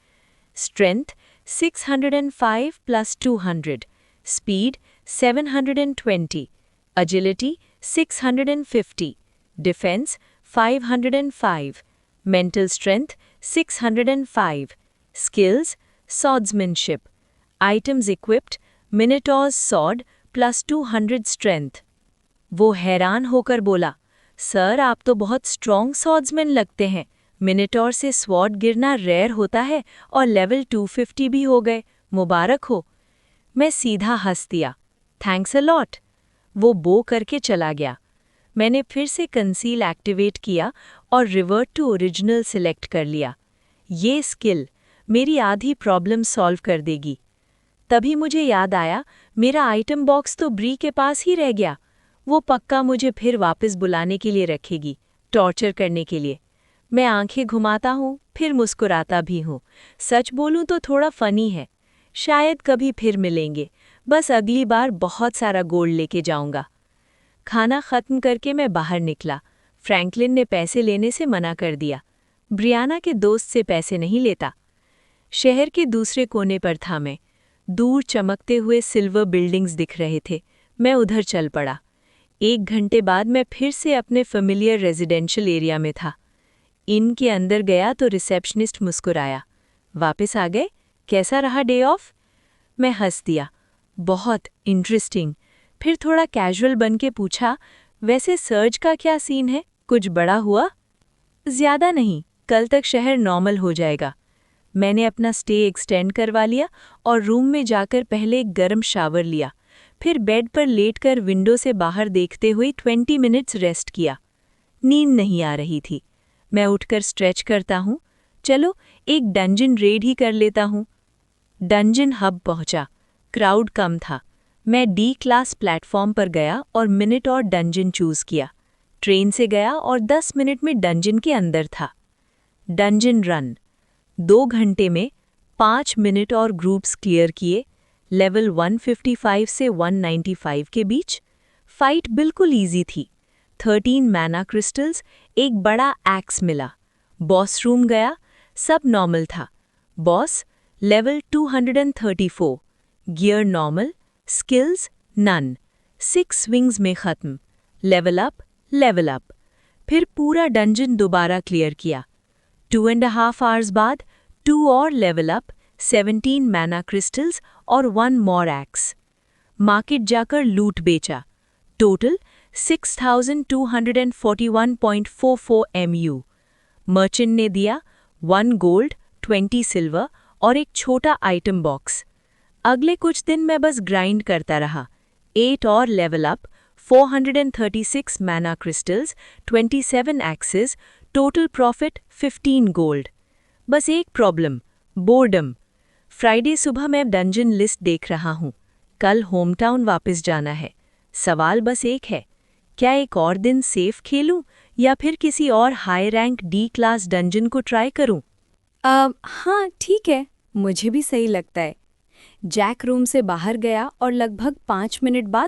Strength 605 plus 200, Speed 720, Agility 650, Defense 505, Mental Strength 605, Skills Swordsmanship, Items equipped: Minotaur's Sword plus 200 Strength. वो हैरान होकर बोला, सर आप तो बहुत स्ट्रॉन्ग स्वॉर्ड्समैन लगते हैं। मिनोटॉर से स्वॉर्ड गिरना रेयर होता है और लेवल 250 भी हो गए, मुबारक हो। मैं सीधा हंस दिया, थैंक्स अ लॉट। वो बो करके चला गया। मैंने फिर से कंसील एक्टिवेट किया और रिवर्ट टू ओरिजिनल सिलेक्ट कर लिया। ये स्किल मेरी आधी प्रॉब्लम सॉल्व कर देगी। तभी मुझे याद आया, मेरा आइटम बॉक्स तो ब्री के पास ही रह गया। वो पक्का मुझे फिर वापस बुलाने के लिए रखेगी, टॉर्चर करने के लिए। मैं आंखें घुमाता हूँ, फिर मुस्कुराता भी हूँ। सच बोलूँ तो थोड़ा फनी है। शायद कभी फिर मिलेंगे, बस अगली बार बहुत सारा गोल्ड लेके जाऊंगा। खाना खत्म करके मैं बाहर निकला। फ्रैंकलिन ने पैसे लेने से मना कर दिया। ब्रियाना के दोस्त से पैसे नहीं लेता। शहर के दूसरे कोने पर था मैं। दूर चमकते हुए सिल्वर बिल्डिंग्स दिख रहे थे। मैं उधर चल पड़ा। 1 घंटे बाद मैं फिर से अपने फेमिलियर रेजिडेंशियल एरिया में था। इन के अंदर गया तो रिसेप्शनिस्ट मुस्कुराया। वापस आ गए? कैसा रहा डे ऑफ? मैं हंस दिया। बहुत इंटरेस्टिंग। फिर थोड़ा कैजुअल बन के पूछा, वैसे सर्ज का क्या सीन है? कुछ बड़ा हुआ? ज़्यादा नहीं, कल तक शहर नॉर्मल हो जाएगा। मैंने अपना स्टे एक्सटेंड करवा लिया और रूम में जाकर पहले एक गर्म शावर लिया, फिर बेड पर लेटकर विंडो से बाहर देखते हुए 20 मिनट्स रेस्ट किया। नींद नहीं आ रही थी। मैं उठकर स्ट्रेच करता हूँ, चलो एक डंजन रेड ही कर लेता हूँ। डंजन हब पहुँचा। क्राउड कम था। मैं डी क्लास प्लेटफॉर्म पर गया और मिनट और डंजन चूज़ किया। ट्रेन से गया और 10 मिनट में डंजन के अंदर था। डंजन रन 2 घंटे में 5 मिनट और ग्रुप्स क्लियर किए। लेवल 155 से 195 के बीच। फाइट बिल्कुल इजी थी। 13 मैना क्रिस्टल्स, एक बड़ा एक्स मिला। बॉस रूम गया, सब नॉर्मल था। Boss level 234, gear normal, skills none, 6 swings में ख़त्म। Level up. फिर पूरा डंजन दोबारा क्लियर किया। 2.5 आवर्स बाद 2 और लेवल अप, 17 मैना क्रिस्टल्स और 1 मोर एक्स। मार्केट जाकर लूट बेचा। Total 6,241.44 MU। मर्चेंट ने दिया 1 गोल्ड, 20 सिल्वर और एक छोटा आइटम बॉक्स। अगले कुछ दिन मैं बस ग्राइंड करता रहा। 8 और level up, 436 mana crystals, 27 axes, total profit 15 gold. बस एक प्रॉब्लम, बोर्डम। फ्राइडे सुबह मैं डंजन लिस्ट देख रहा हूँ। कल होमटाउन वापस जाना है। सवाल बस एक है, क्या एक और दिन सेफ खेलूं या फिर किसी और high rank D class dungeon को ट्राई करूं? हाँ ठीक है, मुझे भी सही लगता है। जैक रूम से बाहर गया और लगभग 5 मिनट बाद